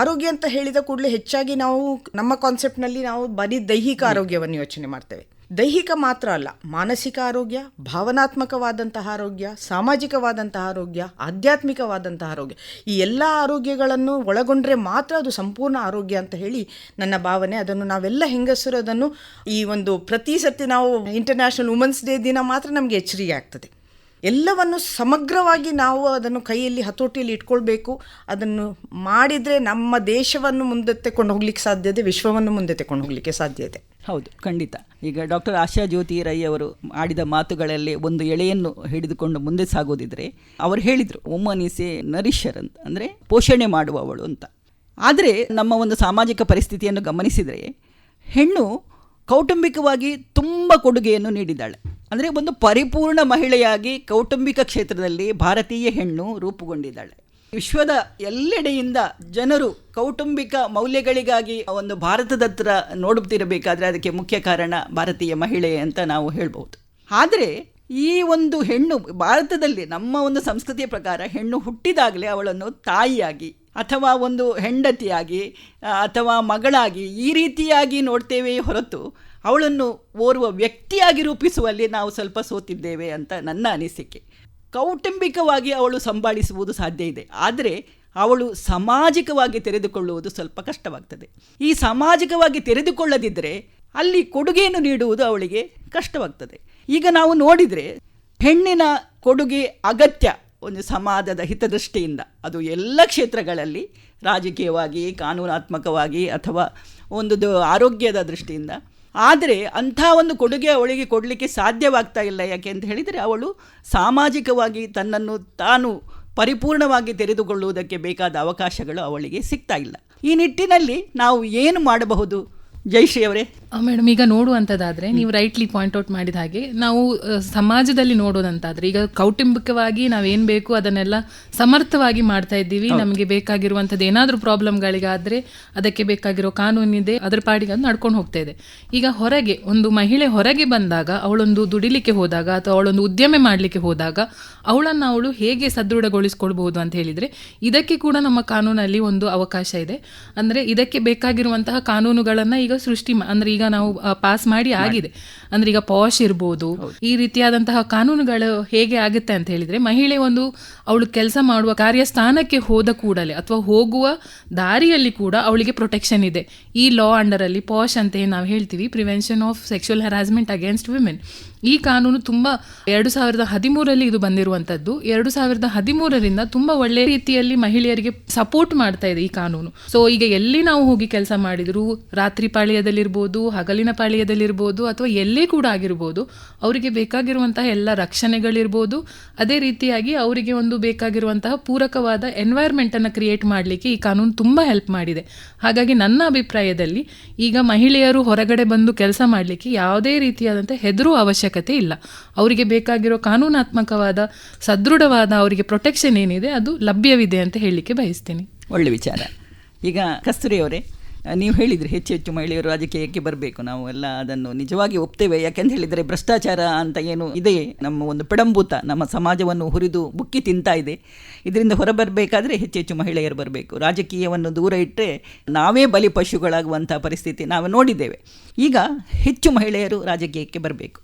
ಆರೋಗ್ಯ ಅಂತ ಹೇಳಿದ ಕೂಡಲೇ ಹೆಚ್ಚಾಗಿ ನಾವು ನಮ್ಮ ಕಾನ್ಸೆಪ್ಟ್ನಲ್ಲಿ ನಾವು ಬರೀ ದೈಹಿಕ ಆರೋಗ್ಯವನ್ನು ಯೋಚನೆ ಮಾಡ್ತೇವೆ. ದೈಹಿಕ ಮಾತ್ರ ಅಲ್ಲ, ಮಾನಸಿಕ ಆರೋಗ್ಯ, ಭಾವನಾತ್ಮಕವಾದಂತಹ ಆರೋಗ್ಯ, ಸಾಮಾಜಿಕವಾದಂತಹ ಆರೋಗ್ಯ, ಆಧ್ಯಾತ್ಮಿಕವಾದಂತಹ ಆರೋಗ್ಯ, ಈ ಎಲ್ಲ ಆರೋಗ್ಯಗಳನ್ನು ಒಳಗೊಂಡ್ರೆ ಮಾತ್ರ ಅದು ಸಂಪೂರ್ಣ ಆರೋಗ್ಯ ಅಂತ ಹೇಳಿ ನನ್ನ ಭಾವನೆ. ಅದನ್ನು ನಾವೆಲ್ಲ ಹೆಂಗಸರು ಅದನ್ನು ಈ ಒಂದು ಪ್ರತಿ ಸರ್ತಿ ನಾವು ಇಂಟರ್ನ್ಯಾಷನಲ್ ವುಮೆನ್ಸ್ ಡೇ ದಿನ ಮಾತ್ರ ನಮಗೆ ಎಚ್ಚರಿಕೆ ಆಗ್ತದೆ. ಎಲ್ಲವನ್ನು ಸಮಗ್ರವಾಗಿ ನಾವು ಅದನ್ನು ಕೈಯಲ್ಲಿ ಹತೋಟಿಯಲ್ಲಿ ಇಟ್ಕೊಳ್ಬೇಕು. ಅದನ್ನು ಮಾಡಿದರೆ ನಮ್ಮ ದೇಶವನ್ನು ಮುಂದೆ ತೆಕೊಂಡು ಹೋಗ್ಲಿಕ್ಕೆ ಸಾಧ್ಯತೆ, ವಿಶ್ವವನ್ನು ಮುಂದೆ ತೆಕೊಂಡು ಹೋಗಲಿಕ್ಕೆ ಸಾಧ್ಯತೆ. ಹೌದು, ಖಂಡಿತ. ಈಗ ಡಾಕ್ಟರ್ ಆಶಾ ಜ್ಯೋತಿ ರೈ ಅವರು ಆಡಿದ ಮಾತುಗಳಲ್ಲಿ ಒಂದು ಎಳೆಯನ್ನು ಹಿಡಿದುಕೊಂಡು ಮುಂದೆ ಸಾಗೋದಿದ್ರೆ, ಅವರು ಹೇಳಿದರು ವುಮನ್ ಈಸ್ ಎ ನರಿಷರ್ ಅಂತ, ಅಂದರೆ ಪೋಷಣೆ ಮಾಡುವವಳು ಅಂತ. ಆದರೆ ನಮ್ಮ ಒಂದು ಸಾಮಾಜಿಕ ಪರಿಸ್ಥಿತಿಯನ್ನು ಗಮನಿಸಿದರೆ ಹೆಣ್ಣು ಕೌಟುಂಬಿಕವಾಗಿ ತುಂಬ ಕೊಡುಗೆಯನ್ನು ನೀಡಿದ್ದಾಳೆ. ಅಂದರೆ ಒಂದು ಪರಿಪೂರ್ಣ ಮಹಿಳೆಯಾಗಿ ಕೌಟುಂಬಿಕ ಕ್ಷೇತ್ರದಲ್ಲಿ ಭಾರತೀಯ ಹೆಣ್ಣು ರೂಪುಗೊಂಡಿದ್ದಾಳೆ. ವಿಶ್ವದ ಎಲ್ಲೆಡೆಯಿಂದ ಜನರು ಕೌಟುಂಬಿಕ ಮೌಲ್ಯಗಳಿಗಾಗಿ ಒಂದು ಭಾರತದತ್ರ ನೋಡುತ್ತಿರಬೇಕಾದ್ರೆ ಅದಕ್ಕೆ ಮುಖ್ಯ ಕಾರಣ ಭಾರತೀಯ ಮಹಿಳೆ ಅಂತ ನಾವು ಹೇಳ್ಬೋದು. ಆದರೆ ಈ ಒಂದು ಹೆಣ್ಣು ಭಾರತದಲ್ಲಿ ನಮ್ಮ ಒಂದು ಸಂಸ್ಕೃತಿಯ ಪ್ರಕಾರ ಹೆಣ್ಣು ಹುಟ್ಟಿದಾಗಲೇ ಅವಳನ್ನು ತಾಯಿಯಾಗಿ ಅಥವಾ ಒಂದು ಹೆಂಡತಿಯಾಗಿ ಅಥವಾ ಮಗಳಾಗಿ ಈ ರೀತಿಯಾಗಿ ನೋಡ್ತೇವೆ ಹೊರತು ಅವಳನ್ನು ಓರ್ವ ವ್ಯಕ್ತಿಯಾಗಿ ರೂಪಿಸುವಲ್ಲಿ ನಾವು ಸ್ವಲ್ಪ ಸೋತಿದ್ದೇವೆ ಅಂತ ನನ್ನ ಅನಿಸಿಕೆ. ಕೌಟುಂಬಿಕವಾಗಿ ಅವಳು ಸಂಭಾಳಿಸುವುದು ಸಾಧ್ಯ ಇದೆ, ಆದರೆ ಅವಳು ಸಾಮಾಜಿಕವಾಗಿ ತೆರೆದುಕೊಳ್ಳುವುದು ಸ್ವಲ್ಪ ಕಷ್ಟವಾಗ್ತದೆ. ಈ ಸಾಮಾಜಿಕವಾಗಿ ತೆರೆದುಕೊಳ್ಳದಿದ್ದರೆ ಅಲ್ಲಿ ಕೊಡುಗೆಯನ್ನು ನೀಡುವುದು ಅವಳಿಗೆ ಕಷ್ಟವಾಗ್ತದೆ. ಈಗ ನಾವು ನೋಡಿದರೆ ಹೆಣ್ಣಿನ ಕೊಡುಗೆ ಅಗತ್ಯ ಒಂದು ಸಮಾಜದ ಹಿತದೃಷ್ಟಿಯಿಂದ, ಅದು ಎಲ್ಲ ಕ್ಷೇತ್ರಗಳಲ್ಲಿ, ರಾಜಕೀಯವಾಗಿ, ಕಾನೂನಾತ್ಮಕವಾಗಿ ಅಥವಾ ಒಂದು ಆರೋಗ್ಯದ ದೃಷ್ಟಿಯಿಂದ. ಆದರೆ ಅಂಥ ಒಂದು ಕೊಡುಗೆ ಅವಳಿಗೆ ಕೊಡಲಿಕ್ಕೆ ಸಾಧ್ಯವಾಗ್ತಾ ಇಲ್ಲ. ಯಾಕೆ ಅಂತ ಹೇಳಿದರೆ ಅವಳು ಸಾಮಾಜಿಕವಾಗಿ ತನ್ನನ್ನು ತಾನು ಪರಿಪೂರ್ಣವಾಗಿ ತೆರೆದುಕೊಳ್ಳುವುದಕ್ಕೆ ಬೇಕಾದ ಅವಕಾಶಗಳು ಅವಳಿಗೆ ಸಿಗ್ತಾ ಇಲ್ಲ. ಈ ನಿಟ್ಟಿನಲ್ಲಿ ನಾವು ಏನು ಮಾಡಬಹುದು ಜಯಶ್ರೀ ಅವರೇ? ಮೇಡಮ್, ಈಗ ನೋಡುವಂಥದ್ದಾದರೆ ನೀವು ರೈಟ್ಲಿ ಪಾಯಿಂಟ್ ಔಟ್ ಮಾಡಿದ ಹಾಗೆ ನಾವು ಸಮಾಜದಲ್ಲಿ ನೋಡೋದಂತಾದರೆ ಈಗ ಕೌಟುಂಬಿಕವಾಗಿ ನಾವೇನು ಬೇಕು ಅದನ್ನೆಲ್ಲ ಸಮರ್ಥವಾಗಿ ಮಾಡ್ತಾ ಇದ್ದೀವಿ. ನಮಗೆ ಬೇಕಾಗಿರುವಂಥದ್ದು ಏನಾದರೂ ಪ್ರಾಬ್ಲಮ್ಗಳಿಗಾದರೆ ಅದಕ್ಕೆ ಬೇಕಾಗಿರೋ ಕಾನೂನಿದೆ, ಅದರ ಪಾಡಿಗೆ ಅದು ನಡ್ಕೊಂಡು ಹೋಗ್ತಾ ಇದೆ. ಈಗ ಹೊರಗೆ ಒಂದು ಮಹಿಳೆ ಹೊರಗೆ ಬಂದಾಗ, ಅವಳೊಂದು ದುಡಿಲಿಕ್ಕೆ ಹೋದಾಗ ಅಥವಾ ಅವಳೊಂದು ಉದ್ಯಮ ಮಾಡಲಿಕ್ಕೆ ಹೋದಾಗ ಅವಳನ್ನು ಅವಳು ಹೇಗೆ ಸದೃಢಗೊಳಿಸ್ಕೊಳ್ಬಹುದು ಅಂತ ಹೇಳಿದರೆ ಇದಕ್ಕೆ ಕೂಡ ನಮ್ಮ ಕಾನೂನಲ್ಲಿ ಒಂದು ಅವಕಾಶ ಇದೆ. ಅಂದರೆ ಇದಕ್ಕೆ ಬೇಕಾಗಿರುವಂತಹ ಕಾನೂನುಗಳನ್ನು ಈಗ ಸೃಷ್ಟಿ ಅಂದರೆ ಈಗ ನಾವು ಪಾಸ್ ಮಾಡಿ ಆಗಿದೆ. ಅಂದ್ರೆ ಈಗ ಪಾಶ್ ಇರ್ಬೋದು, ಈ ರೀತಿಯಾದಂತಹ ಕಾನೂನುಗಳು ಹೇಗೆ ಆಗುತ್ತೆ ಅಂತ ಹೇಳಿದ್ರೆ ಮಹಿಳೆ ಒಂದು ಅವಳು ಕೆಲಸ ಮಾಡುವ ಕಾರ್ಯಸ್ಥಾನಕ್ಕೆ ಹೋದ ಕೂಡಲೇ ಅಥವಾ ಹೋಗುವ ದಾರಿಯಲ್ಲಿ ಕೂಡ ಅವಳಿಗೆ ಪ್ರೊಟೆಕ್ಷನ್ ಇದೆ. ಈ ಲಾ ಅಂಡರ್ ಅಲ್ಲಿ ಪಾಶ್ ಅಂತ ಏನು ನಾವು ಹೇಳ್ತೀವಿ, prevention of sexual harassment against women, ಈ ಕಾನೂನು ತುಂಬಾ 2013 ಇದು ಬಂದಿರುವಂತದ್ದು. 2013 ತುಂಬಾ ಒಳ್ಳೆ ರೀತಿಯಲ್ಲಿ ಮಹಿಳೆಯರಿಗೆ ಸಪೋರ್ಟ್ ಮಾಡ್ತಾ ಇದೆ ಈ ಕಾನೂನು. ಸೊ ಈಗ ಎಲ್ಲಿ ನಾವು ಹೋಗಿ ಕೆಲಸ ಮಾಡಿದ್ರು, ರಾತ್ರಿ ಪಾಳ್ಯದಲ್ಲಿರ್ಬೋದು, ಹಗಲಿನ ಪಾಳ್ಯದಲ್ಲಿರ್ಬೋದು ಅಥವಾ ಎಲ್ಲೇ ಕೂಡ ಆಗಿರ್ಬೋದು, ಅವರಿಗೆ ಬೇಕಾಗಿರುವಂತಹ ಎಲ್ಲ ರಕ್ಷಣೆಗಳಿರ್ಬೋದು, ಅದೇ ರೀತಿಯಾಗಿ ಅವರಿಗೆ ಒಂದು ಬೇಕಾಗಿರುವಂತಹ ಪೂರಕವಾದ ಎನ್ವೈರ್ಮೆಂಟ್ ಅನ್ನು ಕ್ರಿಯೇಟ್ ಮಾಡಲಿಕ್ಕೆ ಈ ಕಾನೂನು ತುಂಬಾ ಹೆಲ್ಪ್ ಮಾಡಿದೆ. ಹಾಗಾಗಿ ನನ್ನ ಅಭಿಪ್ರಾಯದಲ್ಲಿ ಈಗ ಮಹಿಳೆಯರು ಹೊರಗಡೆ ಬಂದು ಕೆಲಸ ಮಾಡಲಿಕ್ಕೆ ಯಾವುದೇ ರೀತಿಯಾದಂಥ ಹೆದರುವ ಅವಶ್ಯಕತೆ ಇಲ್ಲ. ಅವರಿಗೆ ಬೇಕಾಗಿರೋ ಕಾನೂನಾತ್ಮಕವಾದ ಸದೃಢವಾದ ಅವರಿಗೆ ಪ್ರೊಟೆಕ್ಷನ್ ಏನಿದೆ ಅದು ಲಭ್ಯವಿದೆ ಅಂತ ಹೇಳಲಿಕ್ಕೆ ಬಯಸ್ತೀನಿ. ಒಳ್ಳೆ ವಿಚಾರ. ಈಗ ಕಸ್ತೂರಿ ಅವರೇ, ನೀವು ಹೇಳಿದ್ರಿ ಹೆಚ್ಚು ಹೆಚ್ಚು ಮಹಿಳೆಯರು ರಾಜಕೀಯಕ್ಕೆ ಬರಬೇಕು. ನಾವು ಎಲ್ಲ ಅದನ್ನು ನಿಜವಾಗಿ ಒಪ್ತೇವೆ. ಯಾಕೆಂತ ಹೇಳಿದರೆ ಭ್ರಷ್ಟಾಚಾರ ಅಂತ ಏನು ಇದೆ, ನಮ್ಮ ಒಂದು ಪೆಡಂಭೂತ ನಮ್ಮ ಸಮಾಜವನ್ನು ಹುರಿದು ಬುಕ್ಕಿ ತಿಂತಾ ಇದೆ. ಇದರಿಂದ ಹೊರಬರಬೇಕಾದ್ರೆ ಹೆಚ್ಚು ಮಹಿಳೆಯರು ಬರಬೇಕು. ರಾಜಕೀಯವನ್ನು ದೂರ ಇಟ್ಟರೆ ನಾವೇ ಬಲಿ ಪಶುಗಳಾಗುವಂಥ ಪರಿಸ್ಥಿತಿ ನಾವು ನೋಡಿದ್ದೇವೆ. ಈಗ ಹೆಚ್ಚು ಮಹಿಳೆಯರು ರಾಜಕೀಯಕ್ಕೆ ಬರಬೇಕು.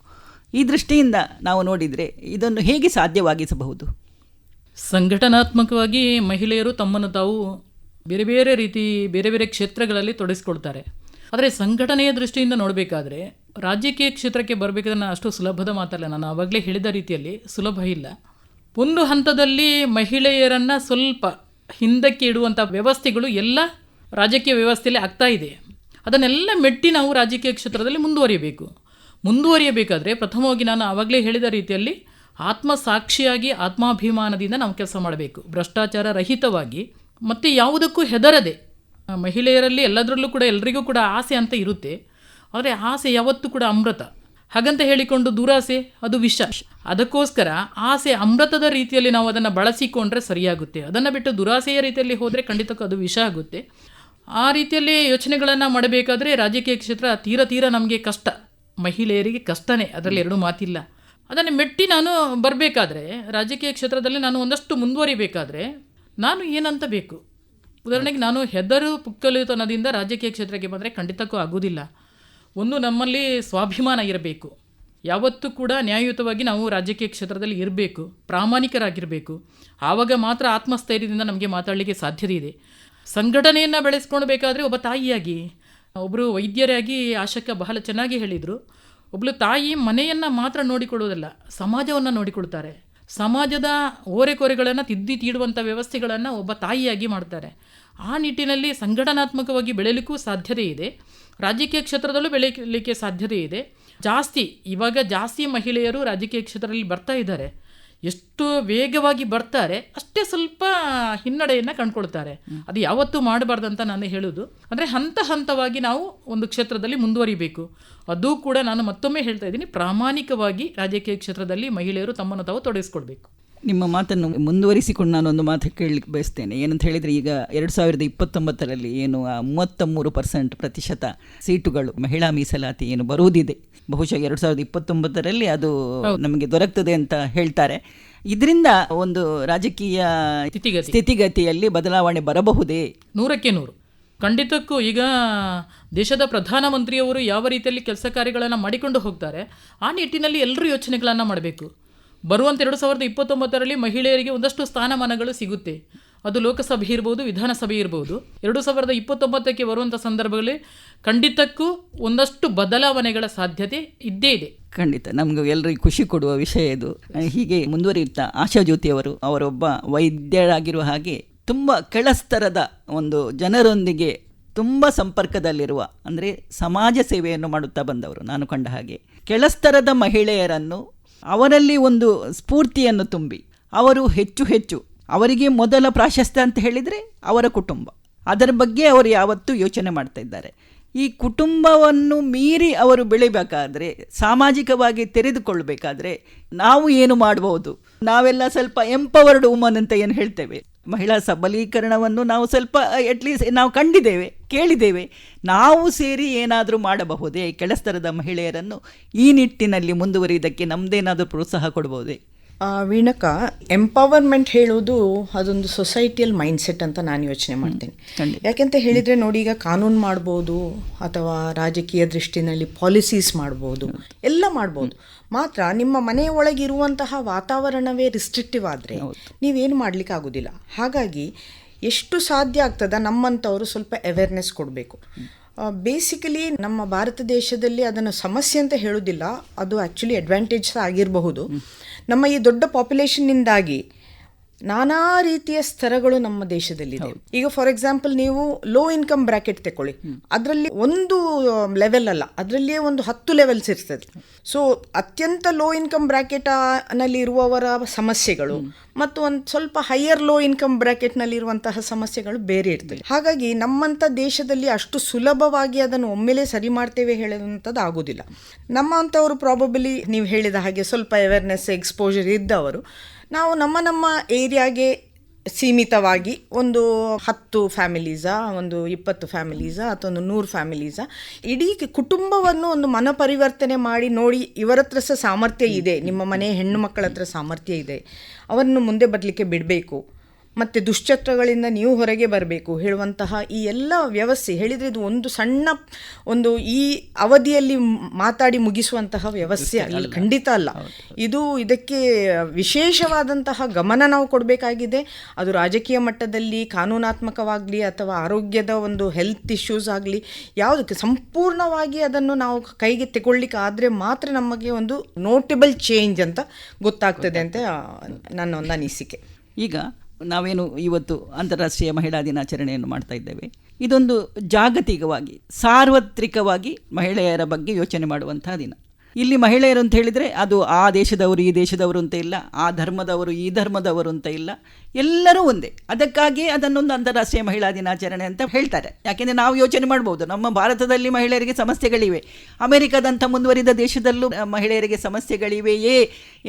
ಈ ದೃಷ್ಟಿಯಿಂದ ನಾವು ನೋಡಿದರೆ ಇದನ್ನು ಹೇಗೆ ಸಾಧ್ಯವಾಗಿಸಬಹುದು? ಸಂಘಟನಾತ್ಮಕವಾಗಿ ಮಹಿಳೆಯರು ತಮ್ಮನ್ನು ತಾವು ಬೇರೆ ಬೇರೆ ರೀತಿ ಬೇರೆ ಬೇರೆ ಕ್ಷೇತ್ರಗಳಲ್ಲಿ ತೊಡಗಿಸ್ಕೊಳ್ತಾರೆ. ಆದರೆ ಸಂಘಟನೆಯ ದೃಷ್ಟಿಯಿಂದ ನೋಡಬೇಕಾದ್ರೆ ರಾಜಕೀಯ ಕ್ಷೇತ್ರಕ್ಕೆ ಬರಬೇಕಾದ್ರೆ ಅಷ್ಟು ಸುಲಭದ ಮಾತಲ್ಲ. ನಾನು ಆವಾಗಲೇ ಹೇಳಿದ ರೀತಿಯಲ್ಲಿ ಸುಲಭ ಇಲ್ಲ. ಒಂದು ಹಂತದಲ್ಲಿ ಮಹಿಳೆಯರನ್ನು ಸ್ವಲ್ಪ ಹಿಂದಕ್ಕೆ ಇಡುವಂಥ ವ್ಯವಸ್ಥೆಗಳು ಎಲ್ಲ ರಾಜಕೀಯ ವ್ಯವಸ್ಥೆಯಲ್ಲಿ ಆಗ್ತಾ ಇದೆ. ಅದನ್ನೆಲ್ಲ ಮೆಟ್ಟಿ ನಾವು ರಾಜಕೀಯ ಕ್ಷೇತ್ರದಲ್ಲಿ ಮುಂದುವರಿಯಬೇಕಾದ್ರೆ ಪ್ರಥಮವಾಗಿ ನಾನು ಆವಾಗಲೇ ಹೇಳಿದ ರೀತಿಯಲ್ಲಿ ಆತ್ಮಸಾಕ್ಷಿಯಾಗಿ ಆತ್ಮಾಭಿಮಾನದಿಂದ ನಾವು ಕೆಲಸ ಮಾಡಬೇಕು, ಭ್ರಷ್ಟಾಚಾರ ರಹಿತವಾಗಿ ಮತ್ತು ಯಾವುದಕ್ಕೂ ಹೆದರದೆ. ಮಹಿಳೆಯರಲ್ಲಿ ಎಲ್ಲದರಲ್ಲೂ ಕೂಡ ಎಲ್ರಿಗೂ ಕೂಡ ಆಸೆ ಅಂತ ಇರುತ್ತೆ. ಆದರೆ ಆಸೆ ಯಾವತ್ತೂ ಕೂಡ ಅಮೃತ. ಹಾಗಂತ ಹೇಳಿಕೊಂಡು ದುರಾಸೆ ಅದು ವಿಷ. ಅದಕ್ಕೋಸ್ಕರ ಆಸೆ ಅಮೃತದ ರೀತಿಯಲ್ಲಿ ನಾವು ಅದನ್ನು ಬಳಸಿಕೊಂಡ್ರೆ ಸರಿಯಾಗುತ್ತೆ. ಅದನ್ನು ಬಿಟ್ಟು ದುರಾಸೆಯ ರೀತಿಯಲ್ಲಿ ಹೋದರೆ ಖಂಡಿತಕ್ಕೂ ಅದು ವಿಷ ಆಗುತ್ತೆ. ಆ ರೀತಿಯಲ್ಲಿ ಯೋಚನೆಗಳನ್ನು ಮಾಡಬೇಕಾದ್ರೆ ರಾಜಕೀಯ ಕ್ಷೇತ್ರ ತೀರ ನಮಗೆ ಕಷ್ಟ, ಮಹಿಳೆಯರಿಗೆ ಕಷ್ಟನೇ, ಅದರಲ್ಲಿ ಎರಡು ಮಾತಿಲ್ಲ. ಅದನ್ನು ಮೆಟ್ಟಿ ನಾನು ಬರಬೇಕಾದ್ರೆ ರಾಜಕೀಯ ಕ್ಷೇತ್ರದಲ್ಲಿ ನಾನು ಒಂದಷ್ಟು ಮುಂದುವರಿಬೇಕಾದ್ರೆ ನಾನು ಏನಂತ ಬೇಕು. ಉದಾಹರಣೆಗೆ ನಾನು ಹೆದರು ಪುಕ್ಕಲಿತನದಿಂದ ರಾಜಕೀಯ ಕ್ಷೇತ್ರಕ್ಕೆ ಬಂದರೆ ಖಂಡಿತಕ್ಕೂ ಆಗೋದಿಲ್ಲ. ಒಂದು ನಮ್ಮಲ್ಲಿ ಸ್ವಾಭಿಮಾನ ಇರಬೇಕು. ಯಾವತ್ತೂ ಕೂಡ ನ್ಯಾಯಯುತವಾಗಿ ನಾವು ರಾಜಕೀಯ ಕ್ಷೇತ್ರದಲ್ಲಿ ಇರಬೇಕು, ಪ್ರಾಮಾಣಿಕರಾಗಿರಬೇಕು. ಆವಾಗ ಮಾತ್ರ ಆತ್ಮಸ್ಥೈರ್ಯದಿಂದ ನಮಗೆ ಮಾತಾಡಲಿಕ್ಕೆ ಸಾಧ್ಯತೆ ಇದೆ. ಸಂಘಟನೆಯನ್ನು ಬೆಳೆಸ್ಕೊಳ್ಬೇಕಾದ್ರೆ ಒಬ್ಬ ತಾಯಿಯಾಗಿ, ಒಬ್ಬರು ವೈದ್ಯರಾಗಿ ಆಶಕ್ಕ ಬಹಳ ಚೆನ್ನಾಗಿ ಹೇಳಿದರು, ಒಬ್ಬಳು ತಾಯಿ ಮನೆಯನ್ನು ಮಾತ್ರ ನೋಡಿಕೊಳ್ಳುವುದಲ್ಲ, ಸಮಾಜವನ್ನು ನೋಡಿಕೊಳ್ತಾರೆ. ಸಮಾಜದ ಓರೆಕೊರೆಗಳನ್ನು ತಿದ್ದಿ ತೀಡುವಂಥ ವ್ಯವಸ್ಥೆಗಳನ್ನು ಒಬ್ಬ ತಾಯಿಯಾಗಿ ಮಾಡ್ತಾರೆ. ಆ ನಿಟ್ಟಿನಲ್ಲಿ ಸಂಘಟನಾತ್ಮಕವಾಗಿ ಬೆಳೆಯಲಿಕ್ಕೂ ಸಾಧ್ಯತೆ ಇದೆ, ರಾಜಕೀಯ ಕ್ಷೇತ್ರದಲ್ಲೂ ಬೆಳೆಯಲಿಕ್ಕೆ ಸಾಧ್ಯತೆ ಇದೆ. ಇವಾಗ ಜಾಸ್ತಿ ಮಹಿಳೆಯರು ರಾಜಕೀಯ ಕ್ಷೇತ್ರದಲ್ಲಿ ಬರ್ತಾ ಇದ್ದಾರೆ. ಎಷ್ಟು ವೇಗವಾಗಿ ಬರ್ತಾರೆ ಅಷ್ಟೇ ಸ್ವಲ್ಪ ಹಿನ್ನಡೆಯನ್ನು ಕಂಡುಕೊಳ್ತಾರೆ. ಅದು ಯಾವತ್ತೂ ಮಾಡಬಾರ್ದಂತ ನಾನು ಹೇಳೋದು. ಅಂದರೆ ಹಂತ ಹಂತವಾಗಿ ನಾವು ಒಂದು ಕ್ಷೇತ್ರದಲ್ಲಿ ಮುಂದುವರಿಬೇಕು. ಅದು ಕೂಡ ನಾನು ಮತ್ತೊಮ್ಮೆ ಹೇಳ್ತಾ ಇದ್ದೀನಿ, ಪ್ರಾಮಾಣಿಕವಾಗಿ ರಾಜಕೀಯ ಕ್ಷೇತ್ರದಲ್ಲಿ ಮಹಿಳೆಯರು ತಮ್ಮನ್ನು ತಾವು ತೊಡಗಿಸ್ಕೊಳ್ಬೇಕು. ನಿಮ್ಮ ಮಾತನ್ನು ಮುಂದುವರಿಸಿಕೊಂಡು ನಾನೊಂದು ಮಾತು ಕೇಳಲಿಕ್ಕೆ ಬಯಸ್ತೇನೆ. ಏನಂತ ಹೇಳಿದರೆ, ಈಗ 2029 ಏನು 33% ಸೀಟುಗಳು ಮಹಿಳಾ ಮೀಸಲಾತಿ ಏನು ಬರುವುದಿದೆ, ಬಹುಶಃ 2029 ಅದು ನಮಗೆ ದೊರಕ್ತದೆ ಅಂತ ಹೇಳ್ತಾರೆ. ಇದರಿಂದ ಒಂದು ರಾಜಕೀಯ ಸ್ಥಿತಿಗತಿಯಲ್ಲಿ ಬದಲಾವಣೆ ಬರಬಹುದೇ? 100% ಖಂಡಿತಕ್ಕೂ. ಈಗ ದೇಶದ ಪ್ರಧಾನಮಂತ್ರಿಯವರು ಯಾವ ರೀತಿಯಲ್ಲಿ ಕೆಲಸ ಕಾರ್ಯಗಳನ್ನು ಮಾಡಿಕೊಂಡು ಹೋಗ್ತಾರೆ, ಆ ನಿಟ್ಟಿನಲ್ಲಿ ಎಲ್ಲರೂ ಯೋಚನೆಗಳನ್ನು ಮಾಡಬೇಕು. ಬರುವಂಥ 2029 ಮಹಿಳೆಯರಿಗೆ ಒಂದಷ್ಟು ಸ್ಥಾನಮಾನಗಳು ಸಿಗುತ್ತೆ. ಅದು ಲೋಕಸಭೆ ಇರ್ಬೋದು, ವಿಧಾನಸಭೆ ಇರ್ಬೋದು. 2029 ಬರುವಂಥ ಸಂದರ್ಭಗಳಲ್ಲಿ ಖಂಡಿತಕ್ಕೂ ಒಂದಷ್ಟು ಬದಲಾವಣೆಗಳ ಸಾಧ್ಯತೆ ಇದ್ದೇ ಇದೆ. ಖಂಡಿತ ನಮಗೂ ಎಲ್ಲರಿಗೂ ಖುಷಿ ಕೊಡುವ ವಿಷಯ ಇದು. ಹೀಗೆ ಮುಂದುವರಿಯುತ್ತಾ ಆಶಾ ಜ್ಯೋತಿಯವರು ಅವರೊಬ್ಬ ವೈದ್ಯರಾಗಿರುವ ಹಾಗೆ ತುಂಬ ಕೆಳಸ್ತರದ ಒಂದು ಜನರೊಂದಿಗೆ ತುಂಬ ಸಂಪರ್ಕದಲ್ಲಿರುವ, ಅಂದರೆ ಸಮಾಜ ಸೇವೆಯನ್ನು ಮಾಡುತ್ತಾ ಬಂದವರು. ನಾನು ಕಂಡ ಹಾಗೆ ಕೆಳಸ್ತರದ ಮಹಿಳೆಯರನ್ನು, ಅವರಲ್ಲಿ ಒಂದು ಸ್ಫೂರ್ತಿಯನ್ನು ತುಂಬಿ ಅವರು ಹೆಚ್ಚು ಅವರಿಗೆ ಮೊದಲ ಪ್ರಾಶಸ್ತ್ಯ ಅಂತ ಹೇಳಿದರೆ ಅವರ ಕುಟುಂಬ, ಅದರ ಬಗ್ಗೆ ಅವರು ಯಾವತ್ತೂ ಯೋಚನೆ ಮಾಡ್ತಾ ಇದ್ದಾರೆ. ಈ ಕುಟುಂಬವನ್ನು ಮೀರಿ ಅವರು ಬೆಳಿಬೇಕಾದ್ರೆ, ಸಾಮಾಜಿಕವಾಗಿ ತೆರೆದುಕೊಳ್ಳಬೇಕಾದ್ರೆ ನಾವು ಏನು ಮಾಡಬಹುದು? ನಾವೆಲ್ಲ ಸ್ವಲ್ಪ ಎಂಪವರ್ಡ್ ವುಮನ್ ಅಂತ ಏನು ಹೇಳ್ತೇವೆ, ಮಹಿಳಾ ಸಬಲೀಕರಣವನ್ನು ನಾವು ಸ್ವಲ್ಪ ಅಟ್ಲೀಸ್ಟ್ ನಾವು ಕಂಡಿದ್ದೇವೆ, ಕೇಳಿದ್ದೇವೆ. ನಾವು ಸೇರಿ ಏನಾದರೂ ಮಾಡಬಹುದೇ? ಕೆಳಸ್ತರದ ಮಹಿಳೆಯರನ್ನು ಈ ನಿಟ್ಟಿನಲ್ಲಿ ಮುಂದುವರಿಯುವುದಕ್ಕೆ ನಮ್ಮದೇನಾದರೂ ಪ್ರೋತ್ಸಾಹ ಕೊಡಬಹುದೇ? ವೀಣಕ, ಎಂಪವರ್ಮೆಂಟ್ ಹೇಳೋದು ಅದೊಂದು ಸೊಸೈಟಿಯಲ್ ಮೈಂಡ್ಸೆಟ್ ಅಂತ ನಾನು ಯೋಚನೆ ಮಾಡ್ತೇನೆ. ಯಾಕೆಂತ ಹೇಳಿದರೆ ನೋಡಿ, ಈಗ ಕಾನೂನು ಮಾಡ್ಬೋದು ಅಥವಾ ರಾಜಕೀಯ ದೃಷ್ಟಿನಲ್ಲಿ ಪಾಲಿಸೀಸ್ ಮಾಡ್ಬೋದು, ಎಲ್ಲ ಮಾಡ್ಬೋದು. ಮಾತ್ರ ನಿಮ್ಮ ಮನೆಯ ಒಳಗಿರುವಂತಹ ವಾತಾವರಣವೇ ರಿಸ್ಟ್ರಿಕ್ಟಿವ್ ಆದರೆ ನೀವೇನು ಮಾಡಲಿಕ್ಕೆ ಆಗೋದಿಲ್ಲ. ಹಾಗಾಗಿ ಎಷ್ಟು ಸಾಧ್ಯ ಆಗ್ತದ ನಮ್ಮಂಥವರು ಸ್ವಲ್ಪ ಅವೇರ್ನೆಸ್ ಕೊಡಬೇಕು. ಬೇಸಿಕಲಿ ನಮ್ಮ ಭಾರತ ದೇಶದಲ್ಲಿ ಅದನ್ನು ಸಮಸ್ಯೆ ಅಂತ ಹೇಳೋದಿಲ್ಲ, ಅದು ಆ್ಯಕ್ಚುಲಿ ಅಡ್ವಾಂಟೇಜ್ ಆಗಿರಬಹುದು. ನಮ್ಮ ಈ ದೊಡ್ಡ ಪಾಪ್ಯುಲೇಷನ್ನಿಂದಾಗಿ ನಾನಾ ರೀತಿಯ ಸ್ತರಗಳು ನಮ್ಮ ದೇಶದಲ್ಲಿದೆ. ಈಗ ಫಾರ್ ಎಕ್ಸಾಂಪಲ್ ನೀವು ಲೋ ಇನ್ಕಮ್ ಬ್ರ್ಯಾಕೆಟ್ ತಗೊಳ್ಳಿ, ಅದರಲ್ಲಿ ಒಂದು ಲೆವೆಲ್ ಅಲ್ಲ, ಅದರಲ್ಲಿಯೇ ಒಂದು 10 ಲೆವೆಲ್ಸ್ ಇರ್ತದೆ. ಸೊ ಅತ್ಯಂತ ಲೋ ಇನ್ಕಮ್ ಬ್ರ್ಯಾಕೆಟ್ನಲ್ಲಿ ಇರುವವರ ಸಮಸ್ಯೆಗಳು ಮತ್ತು ಒಂದು ಸ್ವಲ್ಪ ಹೈಯರ್ ಲೋ ಇನ್ಕಮ್ ಬ್ರ್ಯಾಕೆಟ್ನಲ್ಲಿರುವಂತಹ ಸಮಸ್ಯೆಗಳು ಬೇರೆ ಇರ್ತದೆ. ಹಾಗಾಗಿ ನಮ್ಮಂಥ ದೇಶದಲ್ಲಿ ಅಷ್ಟು ಸುಲಭವಾಗಿ ಅದನ್ನು ಒಮ್ಮೆಲೇ ಸರಿ ಮಾಡ್ತೇವೆ ಹೇಳುವಂಥದ್ದು ಆಗೋದಿಲ್ಲ. ನಮ್ಮಂಥವರು ಪ್ರಾಬಬಲಿ ನೀವು ಹೇಳಿದ ಹಾಗೆ ಸ್ವಲ್ಪ ಅವೇರ್ನೆಸ್ ಎಕ್ಸ್ಪೋಜರ್ ಇದ್ದವರು, ನಾವು ನಮ್ಮ ಏರಿಯಾಗೆ ಸೀಮಿತವಾಗಿ ಒಂದು 10 ಫ್ಯಾಮಿಲೀಸಾ, ಒಂದು 20 ಫ್ಯಾಮಿಲೀಸಾ ಅಥವಾ ಒಂದು 100 ಫ್ಯಾಮಿಲೀಸಾ, ಇಡೀ ಕುಟುಂಬವನ್ನು ಒಂದು ಮನಪರಿವರ್ತನೆ ಮಾಡಿ ನೋಡಿ, ಇವರ ಹತ್ರ ಸಹ ಸಾಮರ್ಥ್ಯ ಇದೆ, ನಿಮ್ಮ ಮನೆ ಹೆಣ್ಣು ಮಕ್ಕಳ ಹತ್ರ ಸಾಮರ್ಥ್ಯ ಇದೆ, ಅವರನ್ನು ಮುಂದೆ ಬರಲಿಕ್ಕೆ ಬಿಡಬೇಕು, ಮತ್ತು ದುಶ್ಚಟಗಳಿಂದ ನೀವು ಹೊರಗೆ ಬರಬೇಕು ಹೇಳುವಂತಹ ಈ ಎಲ್ಲ ವ್ಯವಸ್ಥೆ ಹೇಳಿದರೆ ಇದು ಒಂದು ಸಣ್ಣ ಒಂದು ಈ ಅವಧಿಯಲ್ಲಿ ಮಾತಾಡಿ ಮುಗಿಸುವಂತಹ ವ್ಯವಸ್ಥೆ ಅಲ್ಲ, ಖಂಡಿತ ಅಲ್ಲ. ಇದಕ್ಕೆ ವಿಶೇಷವಾದಂತಹ ಗಮನ ನಾವು ಕೊಡಬೇಕಾಗಿದೆ. ಅದು ರಾಜಕೀಯ ಮಟ್ಟದಲ್ಲಿ ಕಾನೂನಾತ್ಮಕವಾಗಲಿ ಅಥವಾ ಆರೋಗ್ಯದ ಒಂದು ಹೆಲ್ತ್ ಇಶ್ಯೂಸ್ ಆಗಲಿ, ಯಾವುದಕ್ಕೆ ಸಂಪೂರ್ಣವಾಗಿ ಅದನ್ನು ನಾವು ಕೈಗೆ ತಗೊಳ್ಳಿಕ್ಕೆ ಆದರೆ ಮಾತ್ರ ನಮಗೆ ಒಂದು ನೋಟಬಲ್ ಚೇಂಜ್ ಅಂತ ಗೊತ್ತಾಗ್ತದೆ ಅಂತ ನನ್ನ ಒಂದು ಅನಿಸಿಕೆ. ಈಗ ನಾವೇನು ಇವತ್ತು ಅಂತಾರಾಷ್ಟ್ರೀಯ ಮಹಿಳಾ ದಿನಾಚರಣೆಯನ್ನು ಮಾಡ್ತಾ ಇದ್ದೇವೆ, ಇದೊಂದು ಜಾಗತಿಕವಾಗಿ ಸಾರ್ವತ್ರಿಕವಾಗಿ ಮಹಿಳೆಯರ ಬಗ್ಗೆ ಯೋಚನೆ ಮಾಡುವಂತಹ ದಿನ. ಇಲ್ಲಿ ಮಹಿಳೆಯರು ಅಂತ ಹೇಳಿದರೆ ಅದು ಆ ದೇಶದವರು ಈ ದೇಶದವರು ಅಂತ ಇಲ್ಲ, ಆ ಧರ್ಮದವರು ಈ ಧರ್ಮದವರು ಅಂತ ಇಲ್ಲ, ಎಲ್ಲರೂ ಒಂದೇ. ಅದಕ್ಕಾಗಿ ಅದನ್ನೊಂದು ಅಂತಾರಾಷ್ಟ್ರೀಯ ಮಹಿಳಾ ದಿನಾಚರಣೆ ಅಂತ ಹೇಳ್ತಾರೆ. ಯಾಕೆಂದರೆ ನಾವು ಯೋಚನೆ ಮಾಡ್ಬೋದು, ನಮ್ಮ ಭಾರತದಲ್ಲಿ ಮಹಿಳೆಯರಿಗೆ ಸಮಸ್ಯೆಗಳಿವೆ, ಅಮೆರಿಕದಂಥ ಮುಂದುವರಿದ ದೇಶದಲ್ಲೂ ಮಹಿಳೆಯರಿಗೆ ಸಮಸ್ಯೆಗಳಿವೆಯೇ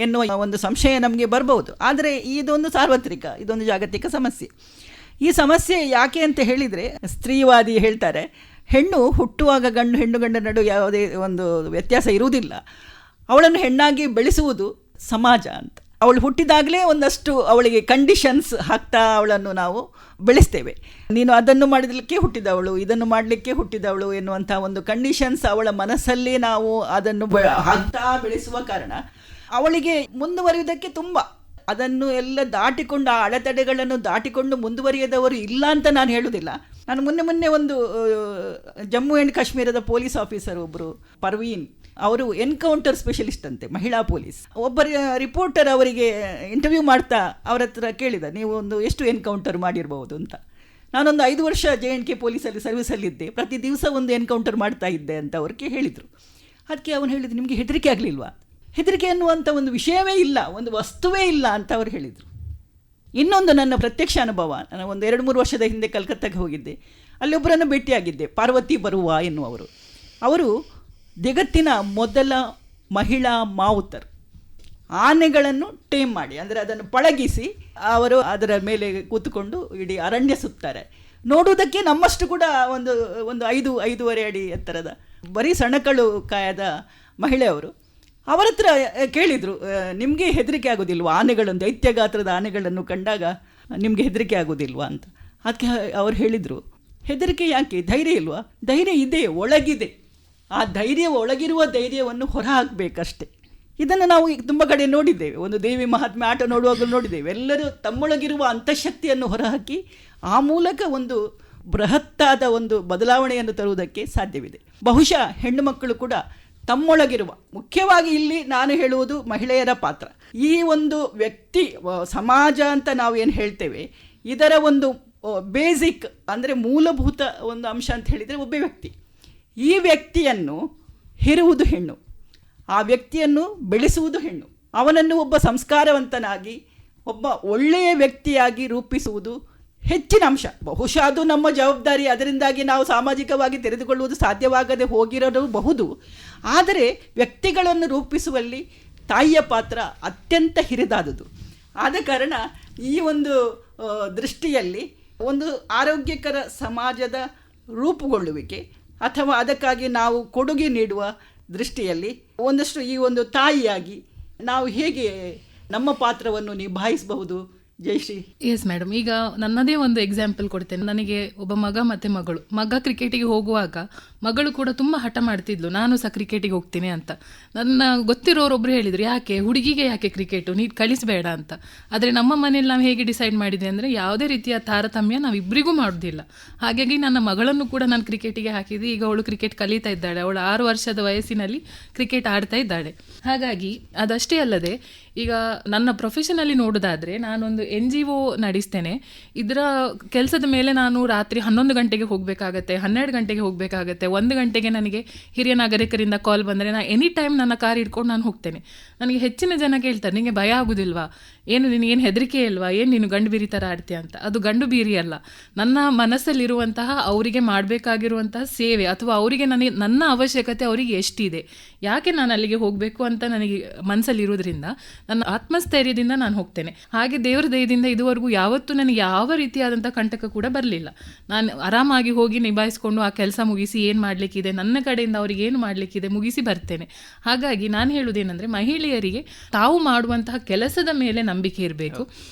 ಎನ್ನುವ ಒಂದು ಸಂಶಯ ನಮಗೆ ಬರ್ಬೋದು. ಆದರೆ ಇದೊಂದು ಸಾರ್ವತ್ರಿಕ, ಇದೊಂದು ಜಾಗತಿಕ ಸಮಸ್ಯೆ. ಈ ಸಮಸ್ಯೆ ಯಾಕೆ ಅಂತ ಹೇಳಿದರೆ, ಸ್ತ್ರೀವಾದಿ ಹೇಳ್ತಾರೆ, ಹೆಣ್ಣು ಹುಟ್ಟುವಾಗ ಹೆಣ್ಣು ಗಂಡ ನಡು ಯಾವುದೇ ಒಂದು ವ್ಯತ್ಯಾಸ ಇರುವುದಿಲ್ಲ, ಅವಳನ್ನು ಹೆಣ್ಣಾಗಿ ಬೆಳೆಸುವುದು ಸಮಾಜ ಅಂತ. ಅವಳು ಹುಟ್ಟಿದಾಗಲೇ ಒಂದಷ್ಟು ಅವಳಿಗೆ ಕಂಡೀಷನ್ಸ್ ಹಾಕ್ತಾ ಅವಳನ್ನು ನಾವು ಬೆಳೆಸ್ತೇವೆ. ನೀನು ಅದನ್ನು ಮಾಡಲಿಕ್ಕೆ ಹುಟ್ಟಿದವಳು, ಇದನ್ನು ಮಾಡಲಿಕ್ಕೆ ಹುಟ್ಟಿದವಳು ಎನ್ನುವಂಥ ಒಂದು ಕಂಡೀಷನ್ಸ್ ಅವಳ ಮನಸ್ಸಲ್ಲಿ ನಾವು ಅದನ್ನು ಹಾಕ್ತಾ ಬೆಳೆಸುವ ಕಾರಣ ಅವಳಿಗೆ ಮುಂದುವರಿಯುವುದಕ್ಕೆ ತುಂಬ, ಅದನ್ನು ಎಲ್ಲ ದಾಟಿಕೊಂಡು ಆ ಅಡೆತಡೆಗಳನ್ನು ದಾಟಿಕೊಂಡು ಮುಂದುವರಿಯದವರು ಇಲ್ಲ ಅಂತ ನಾನು ಹೇಳುವುದಿಲ್ಲ. ನಾನು ಮೊನ್ನೆ ಒಂದು ಜಮ್ಮು ಆ್ಯಂಡ್ ಕಾಶ್ಮೀರದ ಪೊಲೀಸ್ ಆಫೀಸರ್ ಒಬ್ಬರು ಪರ್ವೀನ್, ಅವರು ಎನ್ಕೌಂಟರ್ ಸ್ಪೆಷಲಿಸ್ಟ್ ಅಂತೆ, ಮಹಿಳಾ ಪೊಲೀಸ್. ಒಬ್ಬ ರಿಪೋರ್ಟರ್ ಅವರಿಗೆ ಇಂಟರ್ವ್ಯೂ ಮಾಡ್ತಾ ಅವರ ಹತ್ರ ಕೇಳಿದ, ನೀವು ಎಷ್ಟು ಎನ್ಕೌಂಟರ್ ಮಾಡಿರ್ಬೋದು ಅಂತ. ನಾನೊಂದು 5 ವರ್ಷ JNK ಪೊಲೀಸಲ್ಲಿ ಸರ್ವಿಸಲ್ಲಿದ್ದೆ, ಪ್ರತಿ ದಿವಸ ಒಂದು ಎನ್ಕೌಂಟರ್ ಮಾಡ್ತಾ ಇದ್ದೆ ಅಂತ ಅವ್ರಿಗೆ ಹೇಳಿದರು. ಅದಕ್ಕೆ ಅವನು ಹೇಳಿದ್ರು, ನಿಮಗೆ ಹೆದರಿಕೆ ಆಗಲಿಲ್ವಾ? ಹೆದರಿಕೆ ಅನ್ನುವಂಥ ಒಂದು ವಿಷಯವೇ ಇಲ್ಲ, ಒಂದು ವಸ್ತುವೇ ಇಲ್ಲ ಅಂತ ಅವರು ಹೇಳಿದರು. ಇನ್ನೊಂದು ನನ್ನ ಪ್ರತ್ಯಕ್ಷ ಅನುಭವ, ನಾನು ಒಂದು 2-3 ವರ್ಷದ ಹಿಂದೆ ಕಲ್ಕತ್ತಾಗೆ ಹೋಗಿದ್ದೆ. ಅಲ್ಲಿ ಒಬ್ಬರನ್ನು ಭೇಟಿಯಾಗಿದ್ದೆ, ಪಾರ್ವತಿ ಬರುವ ಎನ್ನುವರು. ಅವರು ಜಗತ್ತಿನ ಮೊದಲ ಮಹಿಳಾ ಮಾವುತರು. ಆನೆಗಳನ್ನು ಟೇಮ್ ಮಾಡಿ, ಅಂದರೆ ಅದನ್ನು ಪಳಗಿಸಿ ಅವರು ಅದರ ಮೇಲೆ ಕೂತ್ಕೊಂಡು ಇಡೀ ಅರಣ್ಯ ಸುತ್ತಾರೆ. ನೋಡುವುದಕ್ಕೆ ನಮ್ಮಷ್ಟು ಕೂಡ ಒಂದು 5-5.5 ಅಡಿ ಎತ್ತರದ ಬರೀ ಸಣಕಳು ಕಾಯದ ಮಹಿಳೆಯವರು. ಅವರ ಹತ್ರ ಕೇಳಿದರು, ನಿಮಗೆ ಹೆದರಿಕೆ ಆಗೋದಿಲ್ವಾ ಆನೆಗಳನ್ನು, ದೈತ್ಯ ಗಾತ್ರದ ಆನೆಗಳನ್ನು ಕಂಡಾಗ ನಿಮಗೆ ಹೆದರಿಕೆ ಆಗೋದಿಲ್ವಾ ಅಂತ. ಅದಕ್ಕೆ ಅವ್ರು ಹೇಳಿದರು, ಹೆದರಿಕೆ ಯಾಕೆ, ಧೈರ್ಯ ಇಲ್ವಾ? ಧೈರ್ಯ ಇದೆ, ಒಳಗಿದೆ. ಆ ಧೈರ್ಯ, ಒಳಗಿರುವ ಧೈರ್ಯವನ್ನು ಹೊರ ಹಾಕಬೇಕಷ್ಟೆ. ಇದನ್ನು ನಾವು ತುಂಬ ಕಡೆ ನೋಡಿದ್ದೇವೆ. ಒಂದು ದೇವಿ ಮಹಾತ್ಮೆ ಆಟ ನೋಡುವಾಗಲೂ ನೋಡಿದ್ದೇವೆ. ಎಲ್ಲರೂ ತಮ್ಮೊಳಗಿರುವ ಅಂತಃಶಕ್ತಿಯನ್ನು ಹೊರಹಾಕಿ ಆ ಮೂಲಕ ಒಂದು ಬೃಹತ್ತಾದ ಒಂದು ಬದಲಾವಣೆಯನ್ನು ತರುವುದಕ್ಕೆ ಸಾಧ್ಯವಿದೆ. ಬಹುಶಃ ಹೆಣ್ಣು ಮಕ್ಕಳು ಕೂಡ ತಮ್ಮೊಳಗಿರುವ, ಮುಖ್ಯವಾಗಿ ಇಲ್ಲಿ ನಾನು ಹೇಳುವುದು ಮಹಿಳೆಯರ ಪಾತ್ರ. ಈ ಒಂದು ವ್ಯಕ್ತಿ ಸಮಾಜ ಅಂತ ನಾವು ಏನು ಹೇಳ್ತೇವೆ, ಇದರ ಒಂದು ಬೇಸಿಕ್ ಅಂದರೆ ಮೂಲಭೂತ ಒಂದು ಅಂಶ ಅಂತ ಹೇಳಿದರೆ ಒಬ್ಬ ವ್ಯಕ್ತಿ. ಈ ವ್ಯಕ್ತಿಯನ್ನು ಹೆರುವುದು ಹೆಣ್ಣು, ಆ ವ್ಯಕ್ತಿಯನ್ನು ಬೆಳೆಸುವುದು ಹೆಣ್ಣು, ಅವನನ್ನು ಒಬ್ಬ ಸಂಸ್ಕಾರವಂತನಾಗಿ ಒಬ್ಬ ಒಳ್ಳೆಯ ವ್ಯಕ್ತಿಯಾಗಿ ರೂಪಿಸುವುದು ಹೆಚ್ಚಿನ ಅಂಶ. ಬಹುಶಃ ಅದು ನಮ್ಮ ಜವಾಬ್ದಾರಿ, ಅದರಿಂದಾಗಿ ನಾವು ಸಾಮಾಜಿಕವಾಗಿ ತೆರೆದುಕೊಳ್ಳುವುದು ಸಾಧ್ಯವಾಗದೆ ಹೋಗಿರಬಹುದು. ಆದರೆ ವ್ಯಕ್ತಿಗಳನ್ನು ರೂಪಿಸುವಲ್ಲಿ ತಾಯಿಯ ಪಾತ್ರ ಅತ್ಯಂತ ಹಿರಿದಾದುದು. ಆದ ಕಾರಣ ಈ ಒಂದು ದೃಷ್ಟಿಯಲ್ಲಿ ಒಂದು ಆರೋಗ್ಯಕರ ಸಮಾಜದ ರೂಪುಗೊಳ್ಳುವಿಕೆ ಅಥವಾ ಅದಕ್ಕಾಗಿ ನಾವು ಕೊಡುಗೆ ನೀಡುವ ದೃಷ್ಟಿಯಲ್ಲಿ ಒಂದಷ್ಟು ಈ ಒಂದು ತಾಯಿಯಾಗಿ ನಾವು ಹೇಗೆ ನಮ್ಮ ಪಾತ್ರವನ್ನು ನಿಭಾಯಿಸಬಹುದು? ಜಯಶ್ರೀ. ಎಸ್ ಮೇಡಮ್, ಈಗ ನನ್ನದೇ ಒಂದು ಎಕ್ಸಾಂಪಲ್ ಕೊಡ್ತೇನೆ. ನನಗೆ ಒಬ್ಬ ಮಗ ಮತ್ತು ಮಗಳು. ಮಗ ಕ್ರಿಕೆಟಿಗೆ ಹೋಗುವಾಗ ಮಗಳು ಕೂಡ ತುಂಬ ಹಠ ಮಾಡ್ತಿದ್ಲು, ನಾನು ಸಹ ಕ್ರಿಕೆಟಿಗೆ ಹೋಗ್ತೀನಿ ಅಂತ. ನನ್ನ ಗೊತ್ತಿರೋರೊಬ್ರು ಹೇಳಿದರು, ಯಾಕೆ ಹುಡುಗಿಗೆ ಯಾಕೆ ಕ್ರಿಕೆಟು, ನೀನು ಕಳಿಸಬೇಡ ಅಂತ. ಆದರೆ ನಮ್ಮ ಮನೇಲಿ ನಾವು ಹೇಗೆ ಡಿಸೈಡ್ ಮಾಡಿದೆ ಅಂದರೆ, ಯಾವುದೇ ರೀತಿಯ ತಾರತಮ್ಯ ನಾವಿಬ್ಬರಿಗೂ ಮಾಡೋದಿಲ್ಲ. ಹಾಗಾಗಿ ನನ್ನ ಮಗಳನ್ನು ಕೂಡ ನಾನು ಕ್ರಿಕೆಟಿಗೆ ಹಾಕಿದ್ದೆ. ಈಗ ಅವಳು ಕ್ರಿಕೆಟ್ ಕಲಿತಾ ಇದ್ದಾಳೆ. ಅವಳು 6 ವರ್ಷದ ವಯಸ್ಸಿನಲ್ಲಿ ಕ್ರಿಕೆಟ್ ಆಡ್ತಾ ಇದ್ದಾಳೆ. ಹಾಗಾಗಿ ಅದಷ್ಟೇ ಅಲ್ಲದೆ ಈಗ ನನ್ನ ಪ್ರೊಫೆಷನಲ್ಲಿ ನೋಡೋದಾದರೆ, ನಾನೊಂದು NGO ನಡೆಸ್ತೇನೆ. ಇದರ ಕೆಲಸದ ಮೇಲೆ ನಾನು ರಾತ್ರಿ 11 ಗಂಟೆಗೆ ಹೋಗಬೇಕಾಗತ್ತೆ, 12 ಗಂಟೆಗೆ ಹೋಗಬೇಕಾಗತ್ತೆ. 1 ಗಂಟೆಗೆ ನನಗೆ ಹಿರಿಯ ನಾಗರಿಕರಿಂದ ಕಾಲ್ ಬಂದರೆ ನಾನು ಎನಿ ಟೈಮ್ ನನ್ನ ಕಾರ್ ಇಟ್ಕೊಂಡು ನಾನು ಹೋಗ್ತೇನೆ. ನನಗೆ ಹೆಚ್ಚಿನ ಜನ ಕೇಳ್ತಾರೆ, ನಿನಗೆ ಭಯ ಆಗೋದಿಲ್ವಾ, ಏನು ನಿನಗೇನು ಹೆದರಿಕೆ ಇಲ್ವಾ, ಏನು ನೀನು ಗಂಡು ಬೀರಿ ಥರ ಆಡ್ತೀಯ ಅಂತ. ಅದು ಗಂಡು ಬೀರಿ ಅಲ್ಲ, ನನ್ನ ಮನಸ್ಸಲ್ಲಿರುವಂತಹ ಅವರಿಗೆ ಮಾಡಬೇಕಾಗಿರುವಂತಹ ಸೇವೆ ಅಥವಾ ಅವರಿಗೆ ನನ್ನ ಅವಶ್ಯಕತೆ ಅವರಿಗೆ ಎಷ್ಟಿದೆ, ಯಾಕೆ ನಾನು ಅಲ್ಲಿಗೆ ಹೋಗಬೇಕು ಅಂತ ನನಗೆ ಮನಸ್ಸಲ್ಲಿರೋದ್ರಿಂದ ನನ್ನ ಆತ್ಮಸ್ಥೈರ್ಯದಿಂದ ನಾನು ಹೋಗ್ತೇನೆ. ಹಾಗೆ ದೇವರ ದಯದಿಂದ ಇದುವರೆಗೂ ಯಾವತ್ತೂ ನನಗೆ ಯಾವ ರೀತಿಯಾದಂಥ ಕಂಟಕ ಕೂಡ ಬರಲಿಲ್ಲ. ನಾನು ಆರಾಮಾಗಿ ಹೋಗಿ ನಿಭಾಯಿಸ್ಕೊಂಡು ಆ ಕೆಲಸ ಮುಗಿಸಿ ಏನು ಮಾಡಲಿಕ್ಕಿದೆ, ನನ್ನ ಕಡೆಯಿಂದ ಅವರಿಗೆ ಏನು ಮಾಡಲಿಕ್ಕಿದೆ ಮುಗಿಸಿ ಬರ್ತೇನೆ. ಹಾಗಾಗಿ ನಾನು ಹೇಳುವುದೇನೆಂದರೆ, ಮಹಿಳೆಯರಿಗೆ ತಾವು ಮಾಡುವಂತಹ ಕೆಲಸದ ಮೇಲೆ ನಂಬಿಕೆ ಇರಬೇಕು.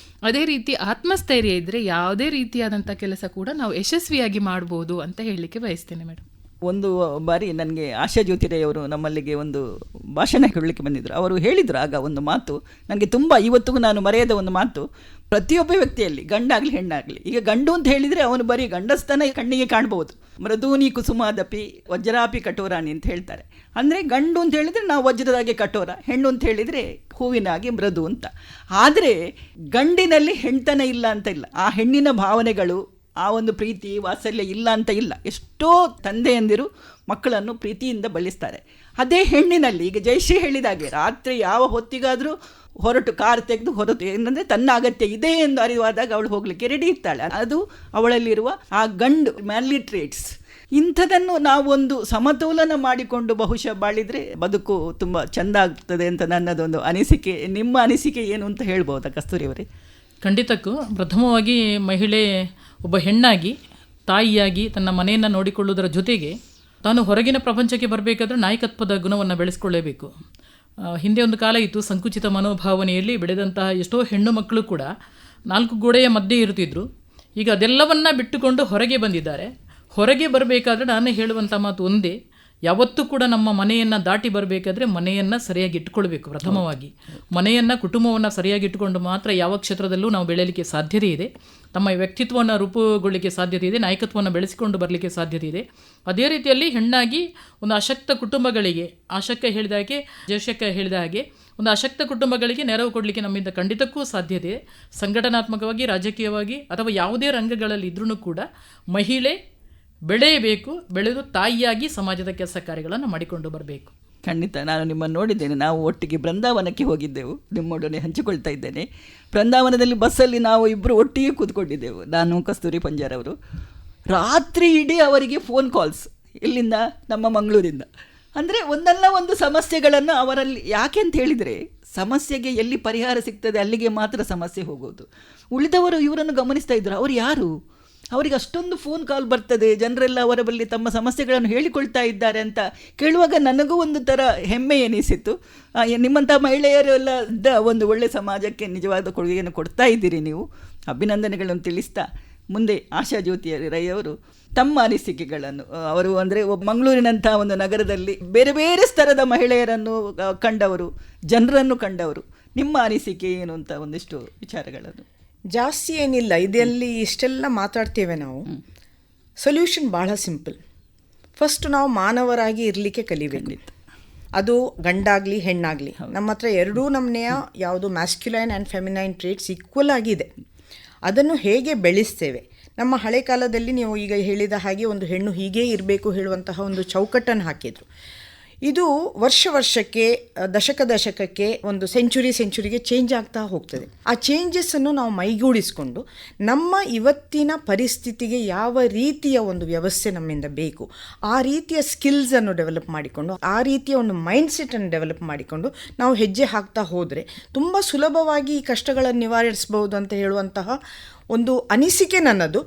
ಅದೇ ರೀತಿ ಆತ್ಮಸ್ಥೈರ್ಯ ಇದ್ದರೆ ಯಾವುದೇ ರೀತಿಯಾದಂಥ ಕೆಲಸ ಕೂಡ ನಾವು ಯಶಸ್ವಿಯಾಗಿ ಮಾಡ್ಬೋದು ಅಂತ ಹೇಳಲಿಕ್ಕೆ ಬಯಸ್ತೇನೆ ಮೇಡಮ್. ಒಂದು ಬಾರಿ ನನಗೆ ಆಶಾ ಜ್ಯೋತಿರಯ್ಯವರು ನಮ್ಮಲ್ಲಿಗೆ ಒಂದು ಭಾಷಣ ಹೇಳಲಿಕ್ಕೆ ಬಂದಿದ್ದರು. ಅವರು ಹೇಳಿದರು ಆಗ ಒಂದು ಮಾತು ನನಗೆ ತುಂಬ ಇವತ್ತಿಗೂ ನಾನು ಮರೆಯದ ಒಂದು ಮಾತು. ಪ್ರತಿಯೊಬ್ಬ ವ್ಯಕ್ತಿಯಲ್ಲಿ ಗಂಡಾಗಲಿ ಹೆಣ್ಣಾಗಲಿ, ಈಗ ಗಂಡು ಅಂತ ಹೇಳಿದರೆ ಅವನು ಬರೀ ಗಂಡಸ್ತನ ಕಣ್ಣಿಗೆ ಕಾಣ್ಬೋದು. ಮೃದೂನಿ ಕುಸುಮಾದಪಿ ವಜ್ರಾಪಿ ಕಠೋರಾಣಿ ಅಂತ ಹೇಳ್ತಾರೆ. ಅಂದರೆ ಗಂಡು ಅಂತ ಹೇಳಿದರೆ ನಾವು ವಜ್ರದಾಗೆ ಕಠೋರ, ಹೆಣ್ಣು ಅಂತ ಹೇಳಿದರೆ ಹೂವಿನಾಗೆ ಮೃದು ಅಂತ. ಆದರೆ ಗಂಡಿನಲ್ಲಿ ಹೆಣ್ತನ ಇಲ್ಲ ಅಂತ ಇಲ್ಲ, ಆ ಹೆಣ್ಣಿನ ಭಾವನೆಗಳು, ಆ ಒಂದು ಪ್ರೀತಿ ವಾತ್ಸಲ್ಯ ಇಲ್ಲ ಅಂತ ಇಲ್ಲ. ಎಷ್ಟೋ ತಂದೆಯಂದಿರು ಮಕ್ಕಳನ್ನು ಪ್ರೀತಿಯಿಂದ ಬೆಳೆಸ್ತಾರೆ. ಅದೇ ಹೆಣ್ಣಿನಲ್ಲಿ ಈಗ ಜಯಶ್ರೀ ಹೇಳಿದಾಗೆ ರಾತ್ರಿ ಯಾವ ಹೊತ್ತಿಗಾದರೂ ಹೊರಟು ಕಾರ್ ತೆಗೆದು ಹೊರಟು, ಏನಂದರೆ ತನ್ನ ಅಗತ್ಯ ಇದೆ ಎಂದು ಅರಿವಾದಾಗ ಅವಳು ಹೋಗಲಿಕ್ಕೆ ರೆಡಿ ಇರ್ತಾಳೆ. ಅದು ಅವಳಲ್ಲಿರುವ ಆ ಗಂಡು ಮ್ಯಾನ್ಲಿ ಟ್ರೇಟ್ಸ್. ಇಂಥದನ್ನು ನಾವೊಂದು ಸಮತೋಲನ ಮಾಡಿಕೊಂಡು ಬಹುಶಃ ಬಾಳಿದರೆ ಬದುಕು ತುಂಬ ಚೆಂದ ಆಗ್ತದೆ ಅಂತ ನನ್ನದೊಂದು ಅನಿಸಿಕೆ. ನಿಮ್ಮ ಅನಿಸಿಕೆ ಏನು ಅಂತ ಹೇಳ್ಬೋದಾ ಕಸ್ತೂರಿ ಅವರೇ? ಖಂಡಿತಕ್ಕೂ ಪ್ರಥಮವಾಗಿ ಮಹಿಳೆ ಒಬ್ಬ ಹೆಣ್ಣಾಗಿ ತಾಯಿಯಾಗಿ ತನ್ನ ಮನೆಯನ್ನು ನೋಡಿಕೊಳ್ಳುವುದರ ಜೊತೆಗೆ ತಾನು ಹೊರಗಿನ ಪ್ರಪಂಚಕ್ಕೆ ಬರಬೇಕಾದ್ರೆ ನಾಯಕತ್ವದ ಗುಣವನ್ನು ಬೆಳೆಸ್ಕೊಳ್ಳೇಬೇಕು. ಹಿಂದೆ ಒಂದು ಕಾಲ ಇತ್ತು, ಸಂಕುಚಿತ ಮನೋಭಾವನೆಯಲ್ಲಿ ಬೆಳೆದಂತಹ ಎಷ್ಟೋ ಹೆಣ್ಣು ಮಕ್ಕಳು ಕೂಡ 4 ಗೋಡೆಯ ಮಧ್ಯೆ ಇರ್ತಿದ್ರು. ಈಗ ಅದೆಲ್ಲವನ್ನ ಬಿಟ್ಟುಕೊಂಡು ಹೊರಗೆ ಬಂದಿದ್ದಾರೆ. ಹೊರಗೆ ಬರಬೇಕಾದ್ರೆ ನಾನು ಹೇಳುವಂಥ ಮಾತು ಒಂದೇ, ಯಾವತ್ತೂ ಕೂಡ ನಮ್ಮ ಮನೆಯನ್ನು ದಾಟಿ ಬರಬೇಕಾದ್ರೆ ಮನೆಯನ್ನು ಸರಿಯಾಗಿ ಇಟ್ಕೊಳ್ಬೇಕು. ಪ್ರಥಮವಾಗಿ ಮನೆಯನ್ನು, ಕುಟುಂಬವನ್ನು ಸರಿಯಾಗಿ ಇಟ್ಟುಕೊಂಡು ಮಾತ್ರ ಯಾವ ಕ್ಷೇತ್ರದಲ್ಲೂ ನಾವು ಬೆಳೆಯಲಿಕ್ಕೆ ಸಾಧ್ಯತೆ ಇದೆ, ತಮ್ಮ ವ್ಯಕ್ತಿತ್ವವನ್ನು ರೂಪುಗೊಳ್ಳಲಿಕ್ಕೆ ಸಾಧ್ಯತೆ ಇದೆ, ನಾಯಕತ್ವವನ್ನು ಬೆಳೆಸಿಕೊಂಡು ಬರಲಿಕ್ಕೆ ಸಾಧ್ಯತೆ ಇದೆ. ಅದೇ ರೀತಿಯಲ್ಲಿ ಹೆಣ್ಣಾಗಿ ಒಂದು ಅಶಕ್ತ ಕುಟುಂಬಗಳಿಗೆ, ಆಶಕ್ಕ ಹೇಳಿದ ಹಾಗೆ, ಜಯಶಕ್ಕ ಹೇಳಿದ ಹಾಗೆ, ಒಂದು ಅಶಕ್ತ ಕುಟುಂಬಗಳಿಗೆ ನೆರವು ಕೊಡಲಿಕ್ಕೆ ನಮ್ಮಿಂದ ಖಂಡಿತಕ್ಕೂ ಸಾಧ್ಯತೆ ಇದೆ. ಸಂಘಟನಾತ್ಮಕವಾಗಿ, ರಾಜಕೀಯವಾಗಿ ಅಥವಾ ಯಾವುದೇ ರಂಗಗಳಲ್ಲಿ ಇದ್ರೂ ಕೂಡ ಮಹಿಳೆ ಬೆಳೆಯಬೇಕು, ಬೆಳೆದು ತಾಯಿಯಾಗಿ ಸಮಾಜದ ಕೆಲಸ ಕಾರ್ಯಗಳನ್ನು ಮಾಡಿಕೊಂಡು ಬರಬೇಕು. ಖಂಡಿತ. ನಾನು ನಿಮ್ಮನ್ನು ನೋಡಿದ್ದೇನೆ, ನಾವು ಒಟ್ಟಿಗೆ ಬೃಂದಾವನಕ್ಕೆ ಹೋಗಿದ್ದೆವು, ನಿಮ್ಮೊಡನೆ ಹಂಚಿಕೊಳ್ತಾ ಇದ್ದೇನೆ. ಬೃಂದಾವನದಲ್ಲಿ ಬಸ್ಸಲ್ಲಿ ನಾವು ಇಬ್ಬರು ಒಟ್ಟಿಗೆ ಕೂತ್ಕೊಂಡಿದ್ದೆವು, ನಾನು ಕಸ್ತೂರಿ ಪಂಜಾರ್ ಅವರು. ರಾತ್ರಿ ಇಡೀ ಅವರಿಗೆ ಫೋನ್ ಕಾಲ್ಸ್, ಇಲ್ಲಿಂದ, ನಮ್ಮ ಮಂಗಳೂರಿಂದ. ಅಂದರೆ ಒಂದಲ್ಲ ಒಂದು ಸಮಸ್ಯೆಗಳನ್ನು ಅವರಲ್ಲಿ, ಯಾಕೆ ಅಂತ ಹೇಳಿದರೆ ಸಮಸ್ಯೆಗೆ ಎಲ್ಲಿ ಪರಿಹಾರ ಸಿಗ್ತದೆ ಅಲ್ಲಿಗೆ ಮಾತ್ರ ಸಮಸ್ಯೆ ಹೋಗೋದು. ಉಳಿದವರು ಇವರನ್ನು ಗಮನಿಸ್ತಾ ಇದ್ದರು, ಅವರು ಯಾರು, ಅವರಿಗೆ ಅಷ್ಟೊಂದು ಫೋನ್ ಕಾಲ್ ಬರ್ತದೆ, ಜನರೆಲ್ಲ ಅವರ ಬಳಿ ತಮ್ಮ ಸಮಸ್ಯೆಗಳನ್ನು ಹೇಳಿಕೊಳ್ತಾ ಇದ್ದಾರೆ ಅಂತ ಕೇಳುವಾಗ ನನಗೂ ಒಂದು ಥರ ಹೆಮ್ಮೆ ಎನಿಸಿತು. ನಿಮ್ಮಂಥ ಮಹಿಳೆಯರೆಲ್ಲ ಒಂದು ಒಳ್ಳೆಯ ಸಮಾಜಕ್ಕೆ ನಿಜವಾದ ಕೊಡುಗೆಯನ್ನು ಕೊಡ್ತಾ ಇದ್ದೀರಿ ನೀವು. ಅಭಿನಂದನೆಗಳನ್ನು ತಿಳಿಸ್ತಾ ಮುಂದೆ ಆಶಾ ಜ್ಯೋತಿ ರೈ ಅವರು ತಮ್ಮ ಅನಿಸಿಕೆಗಳನ್ನು, ಅವರು ಅಂದರೆ ಮಂಗಳೂರಿನಂಥ ಒಂದು ನಗರದಲ್ಲಿ ಬೇರೆ ಬೇರೆ ಸ್ತರದ ಮಹಿಳೆಯರನ್ನು ಕಂಡವರು, ಜನರನ್ನು ಕಂಡವರು, ನಿಮ್ಮ ಅನಿಸಿಕೆ ಏನು ಅಂತ ಒಂದಿಷ್ಟು ವಿಚಾರಗಳನ್ನು. ಜಾಸ್ತಿ ಏನಿಲ್ಲ, ಇದರಲ್ಲಿ ಇಷ್ಟೆಲ್ಲ ಮಾತಾಡ್ತೇವೆ ನಾವು. ಸೊಲ್ಯೂಷನ್ ಭಾಳ ಸಿಂಪಲ್. ಫಸ್ಟ್ ನಾವು ಮಾನವರಾಗಿ ಇರಲಿಕ್ಕೆ ಕಲಿಬೇಕು. ಅದು ಗಂಡಾಗಲಿ ಹೆಣ್ಣಾಗಲಿ, ನಮ್ಮ ಹತ್ರ ಎರಡೂ ನಮನೆಯ ಯಾವುದು masculine and feminine traits equal ಆಗಿದೆ. ಅದನ್ನು ಹೇಗೆ ಬೆಳೆಸ್ತೇವೆ? ನಮ್ಮ ಹಳೆ ಕಾಲದಲ್ಲಿ ನೀವು ಈಗ ಹೇಳಿದ ಹಾಗೆ ಒಂದು ಹೆಣ್ಣು ಹೀಗೇ ಇರಬೇಕು ಹೇಳುವಂತಹ ಒಂದು ಚೌಕಟ್ಟನ್ನು ಹಾಕಿದರು. ಇದು ವರ್ಷಕ್ಕೆ, ದಶಕಕ್ಕೆ, ಒಂದು ಸೆಂಚುರಿಗೆ ಚೇಂಜ್ ಆಗ್ತಾ ಹೋಗ್ತದೆ. ಆ ಚೇಂಜಸ್ಸನ್ನು ನಾವು ಮೈಗೂಡಿಸ್ಕೊಂಡು ನಮ್ಮ ಇವತ್ತಿನ ಪರಿಸ್ಥಿತಿಗೆ ಯಾವ ರೀತಿಯ ಒಂದು ವ್ಯವಸ್ಥೆ ನಮ್ಮಿಂದ ಬೇಕು, ಆ ರೀತಿಯ ಸ್ಕಿಲ್ಸನ್ನು ಡೆವಲಪ್ ಮಾಡಿಕೊಂಡು, ಆ ರೀತಿಯ ಒಂದು ಮೈಂಡ್ಸೆಟನ್ನು ಡೆವಲಪ್ ಮಾಡಿಕೊಂಡು ನಾವು ಹೆಜ್ಜೆ ಹಾಕ್ತಾ ಹೋದರೆ ತುಂಬ ಸುಲಭವಾಗಿ ಈ ಕಷ್ಟಗಳನ್ನು ನಿವಾರಿಸಬಹುದು ಅಂತ ಹೇಳುವಂತಹ ಒಂದು ಅನಿಸಿಕೆ ನನ್ನದು.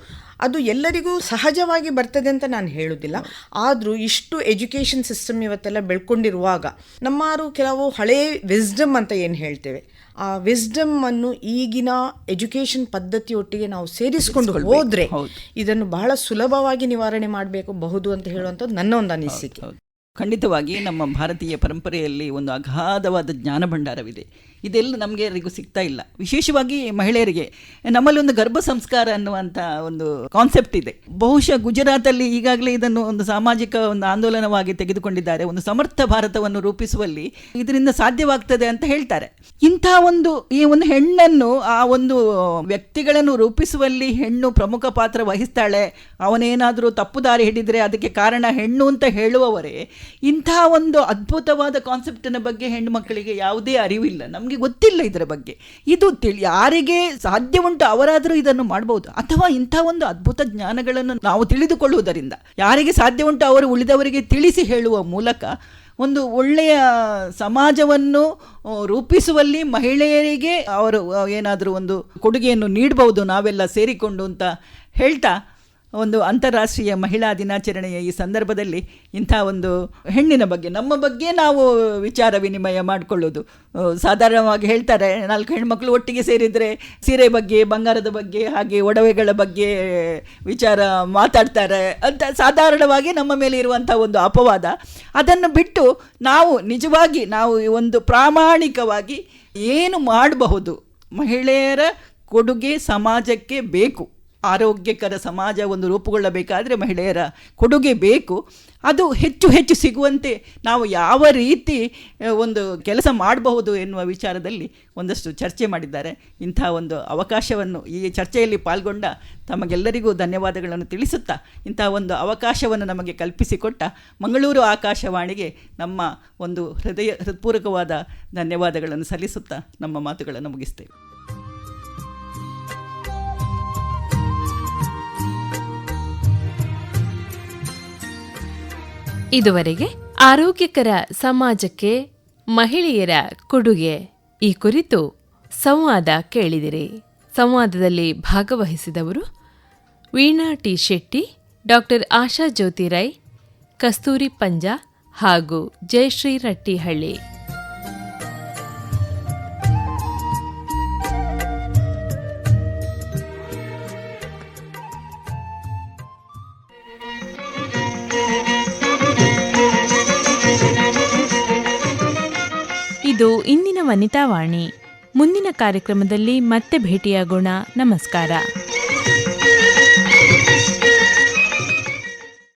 ಅದು ಎಲ್ಲರಿಗೂ ಸಹಜವಾಗಿ ಬರ್ತದೆ ಅಂತ ನಾನು ಹೇಳೋದಿಲ್ಲ. ಆದರೂ ಇಷ್ಟು ಎಜುಕೇಷನ್ ಸಿಸ್ಟಮ್ ಇವತ್ತೆಲ್ಲ ಬೆಳ್ಕೊಂಡಿರುವಾಗ ನಮ್ಮಾರು ಕೆಲವು ಹಳೆಯ ವಿಸ್ಡಮ್ ಅಂತ ಏನು ಹೇಳ್ತೇವೆ, ಆ ವಿಸ್ಡಮ್ಮನ್ನು ಈಗಿನ ಎಜುಕೇಷನ್ ಪದ್ಧತಿಯೊಟ್ಟಿಗೆ ನಾವು ಸೇರಿಸಿಕೊಂಡು ಹೋದರೆ ಇದನ್ನು ಬಹಳ ಸುಲಭವಾಗಿ ನಿವಾರಣೆ ಮಾಡಬಹುದು ಅಂತ ಹೇಳುವಂಥದ್ದು ನನ್ನ ಒಂದು ಅನಿಸಿಕೆ. ಖಂಡಿತವಾಗಿ ನಮ್ಮ ಭಾರತೀಯ ಪರಂಪರೆಯಲ್ಲಿ ಒಂದು ಅಗಾಧವಾದ ಜ್ಞಾನ ಭಂಡಾರವಿದೆ. ಇದೆಲ್ಲ ನಮಗೆ ಯಾರಿಗೂ ಸಿಗ್ತಾ ಇಲ್ಲ, ವಿಶೇಷವಾಗಿ ಮಹಿಳೆಯರಿಗೆ. ನಮ್ಮಲ್ಲಿ ಒಂದು ಗರ್ಭ ಸಂಸ್ಕಾರ ಅನ್ನುವಂಥ ಒಂದು ಕಾನ್ಸೆಪ್ಟ್ ಇದೆ. ಬಹುಶಃ ಗುಜರಾತಲ್ಲಿ ಈಗಾಗಲೇ ಇದನ್ನು ಒಂದು ಸಾಮಾಜಿಕ ಒಂದು ಆಂದೋಲನವಾಗಿ ತೆಗೆದುಕೊಂಡಿದ್ದಾರೆ. ಒಂದು ಸಮರ್ಥ ಭಾರತವನ್ನು ರೂಪಿಸುವಲ್ಲಿ ಇದರಿಂದ ಸಾಧ್ಯವಾಗ್ತದೆ ಅಂತ ಹೇಳ್ತಾರೆ. ಇಂಥ ಈ ಒಂದು ಹೆಣ್ಣನ್ನು, ಆ ಒಂದು ವ್ಯಕ್ತಿಗಳನ್ನು ರೂಪಿಸುವಲ್ಲಿ ಹೆಣ್ಣು ಪ್ರಮುಖ ಪಾತ್ರ ವಹಿಸ್ತಾಳೆ. ಅವನೇನಾದರೂ ತಪ್ಪು ದಾರಿ ಹಿಡಿದರೆ ಅದಕ್ಕೆ ಕಾರಣ ಹೆಣ್ಣು ಅಂತ ಹೇಳುವವರೇ ಇಂಥ ಒಂದು ಅದ್ಭುತವಾದ ಕಾನ್ಸೆಪ್ಟಿನ ಬಗ್ಗೆ ಹೆಣ್ಣು ಮಕ್ಕಳಿಗೆ ಯಾವುದೇ ಅರಿವಿಲ್ಲ, ನಮಗೆ ಗೊತ್ತಿಲ್ಲ ಇದರ ಬಗ್ಗೆ. ಇದು ಯಾರಿಗೆ ಸಾಧ್ಯ ಉಂಟು ಅವರಾದರೂ ಇದನ್ನು ಮಾಡಬಹುದು. ಅಥವಾ ಇಂಥ ಒಂದು ಅದ್ಭುತ ಜ್ಞಾನಗಳನ್ನು ನಾವು ತಿಳಿದುಕೊಳ್ಳುವುದರಿಂದ ಯಾರಿಗೆ ಸಾಧ್ಯ ಉಂಟು ಅವರು ಉಳಿದವರಿಗೆ ತಿಳಿಸಿ ಹೇಳುವ ಮೂಲಕ ಒಂದು ಒಳ್ಳೆಯ ಸಮಾಜವನ್ನು ರೂಪಿಸುವಲ್ಲಿ ಮಹಿಳೆಯರಿಗೆ ಅವರು ಏನಾದರೂ ಒಂದು ಕೊಡುಗೆಯನ್ನು ನೀಡಬಹುದು ನಾವೆಲ್ಲ ಸೇರಿಕೊಂಡು ಅಂತ ಹೇಳ್ತಾ, ಒಂದು ಅಂತಾರಾಷ್ಟ್ರೀಯ ಮಹಿಳಾ ದಿನಾಚರಣೆಯ ಈ ಸಂದರ್ಭದಲ್ಲಿ ಇಂಥ ಒಂದು ಹೆಣ್ಣಿನ ಬಗ್ಗೆ, ನಮ್ಮ ಬಗ್ಗೆ ನಾವು ವಿಚಾರ ವಿನಿಮಯ ಮಾಡಿಕೊಳ್ಳೋದು. ಸಾಧಾರಣವಾಗಿ ಹೇಳ್ತಾರೆ 4 ಹೆಣ್ಮಕ್ಳು ಒಟ್ಟಿಗೆ ಸೇರಿದರೆ ಸೀರೆ ಬಗ್ಗೆ, ಬಂಗಾರದ ಬಗ್ಗೆ, ಹಾಗೆ ಒಡವೆಗಳ ಬಗ್ಗೆ ವಿಚಾರ ಮಾತಾಡ್ತಾರೆ ಅಂತ ಸಾಧಾರಣವಾಗಿ ನಮ್ಮ ಮೇಲೆ ಇರುವಂಥ ಒಂದು ಅಪವಾದ. ಅದನ್ನು ಬಿಟ್ಟು ನಾವು ನಿಜವಾಗಿ ನಾವು ಒಂದು ಪ್ರಾಮಾಣಿಕವಾಗಿ ಏನು ಮಾಡಬಹುದು, ಮಹಿಳೆಯರ ಕೊಡುಗೆ ಸಮಾಜಕ್ಕೆ ಬೇಕು. ಆರೋಗ್ಯಕರ ಸಮಾಜ ಒಂದು ರೂಪುಗೊಳ್ಳಬೇಕಾದರೆ ಮಹಿಳೆಯರ ಕೊಡುಗೆ ಬೇಕು. ಅದು ಹೆಚ್ಚು ಹೆಚ್ಚು ಸಿಗುವಂತೆ ನಾವು ಯಾವ ರೀತಿ ಒಂದು ಕೆಲಸ ಮಾಡಬಹುದು ಎನ್ನುವ ವಿಚಾರದಲ್ಲಿ ಒಂದಷ್ಟು ಚರ್ಚೆ ಮಾಡಿದ್ದಾರೆ. ಇಂಥ ಒಂದು ಅವಕಾಶವನ್ನು, ಈ ಚರ್ಚೆಯಲ್ಲಿ ಪಾಲ್ಗೊಂಡ ತಮಗೆಲ್ಲರಿಗೂ ಧನ್ಯವಾದಗಳನ್ನು ತಿಳಿಸುತ್ತಾ, ಇಂಥ ಒಂದು ಅವಕಾಶವನ್ನು ನಮಗೆ ಕಲ್ಪಿಸಿಕೊಟ್ಟ ಮಂಗಳೂರು ಆಕಾಶವಾಣಿಗೆ ನಮ್ಮ ಒಂದು ಹೃತ್ಪೂರ್ವಕವಾದ ಧನ್ಯವಾದಗಳನ್ನು ಸಲ್ಲಿಸುತ್ತಾ ನಮ್ಮ ಮಾತುಗಳನ್ನು ಮುಗಿಸ್ತೇವೆ. ಇದುವರೆಗೆ ಆರೋಗ್ಯಕರ ಸಮಾಜಕ್ಕೆ ಮಹಿಳೆಯರ ಕೊಡುಗೆ ಈ ಕುರಿತು ಸಂವಾದ ಕೇಳಿದಿರಿ. ಸಂವಾದದಲ್ಲಿ ಭಾಗವಹಿಸಿದವರು ವೀಣಾ ಟಿ ಶೆಟ್ಟಿ, ಡಾಕ್ಟರ್ ಆಶಾ ಜ್ಯೋತಿ ರೈ, ಕಸ್ತೂರಿ ಪಂಜಾ ಹಾಗೂ ಜಯಶ್ರೀ ರಟ್ಟಿಹಳ್ಳಿ. ಇದು ಇಂದಿನ ವನಿತಾವಾಣಿ. ಮುಂದಿನ ಕಾರ್ಯಕ್ರಮದಲ್ಲಿ ಮತ್ತೆ ಭೇಟಿಯಾಗೋಣ. ನಮಸ್ಕಾರ.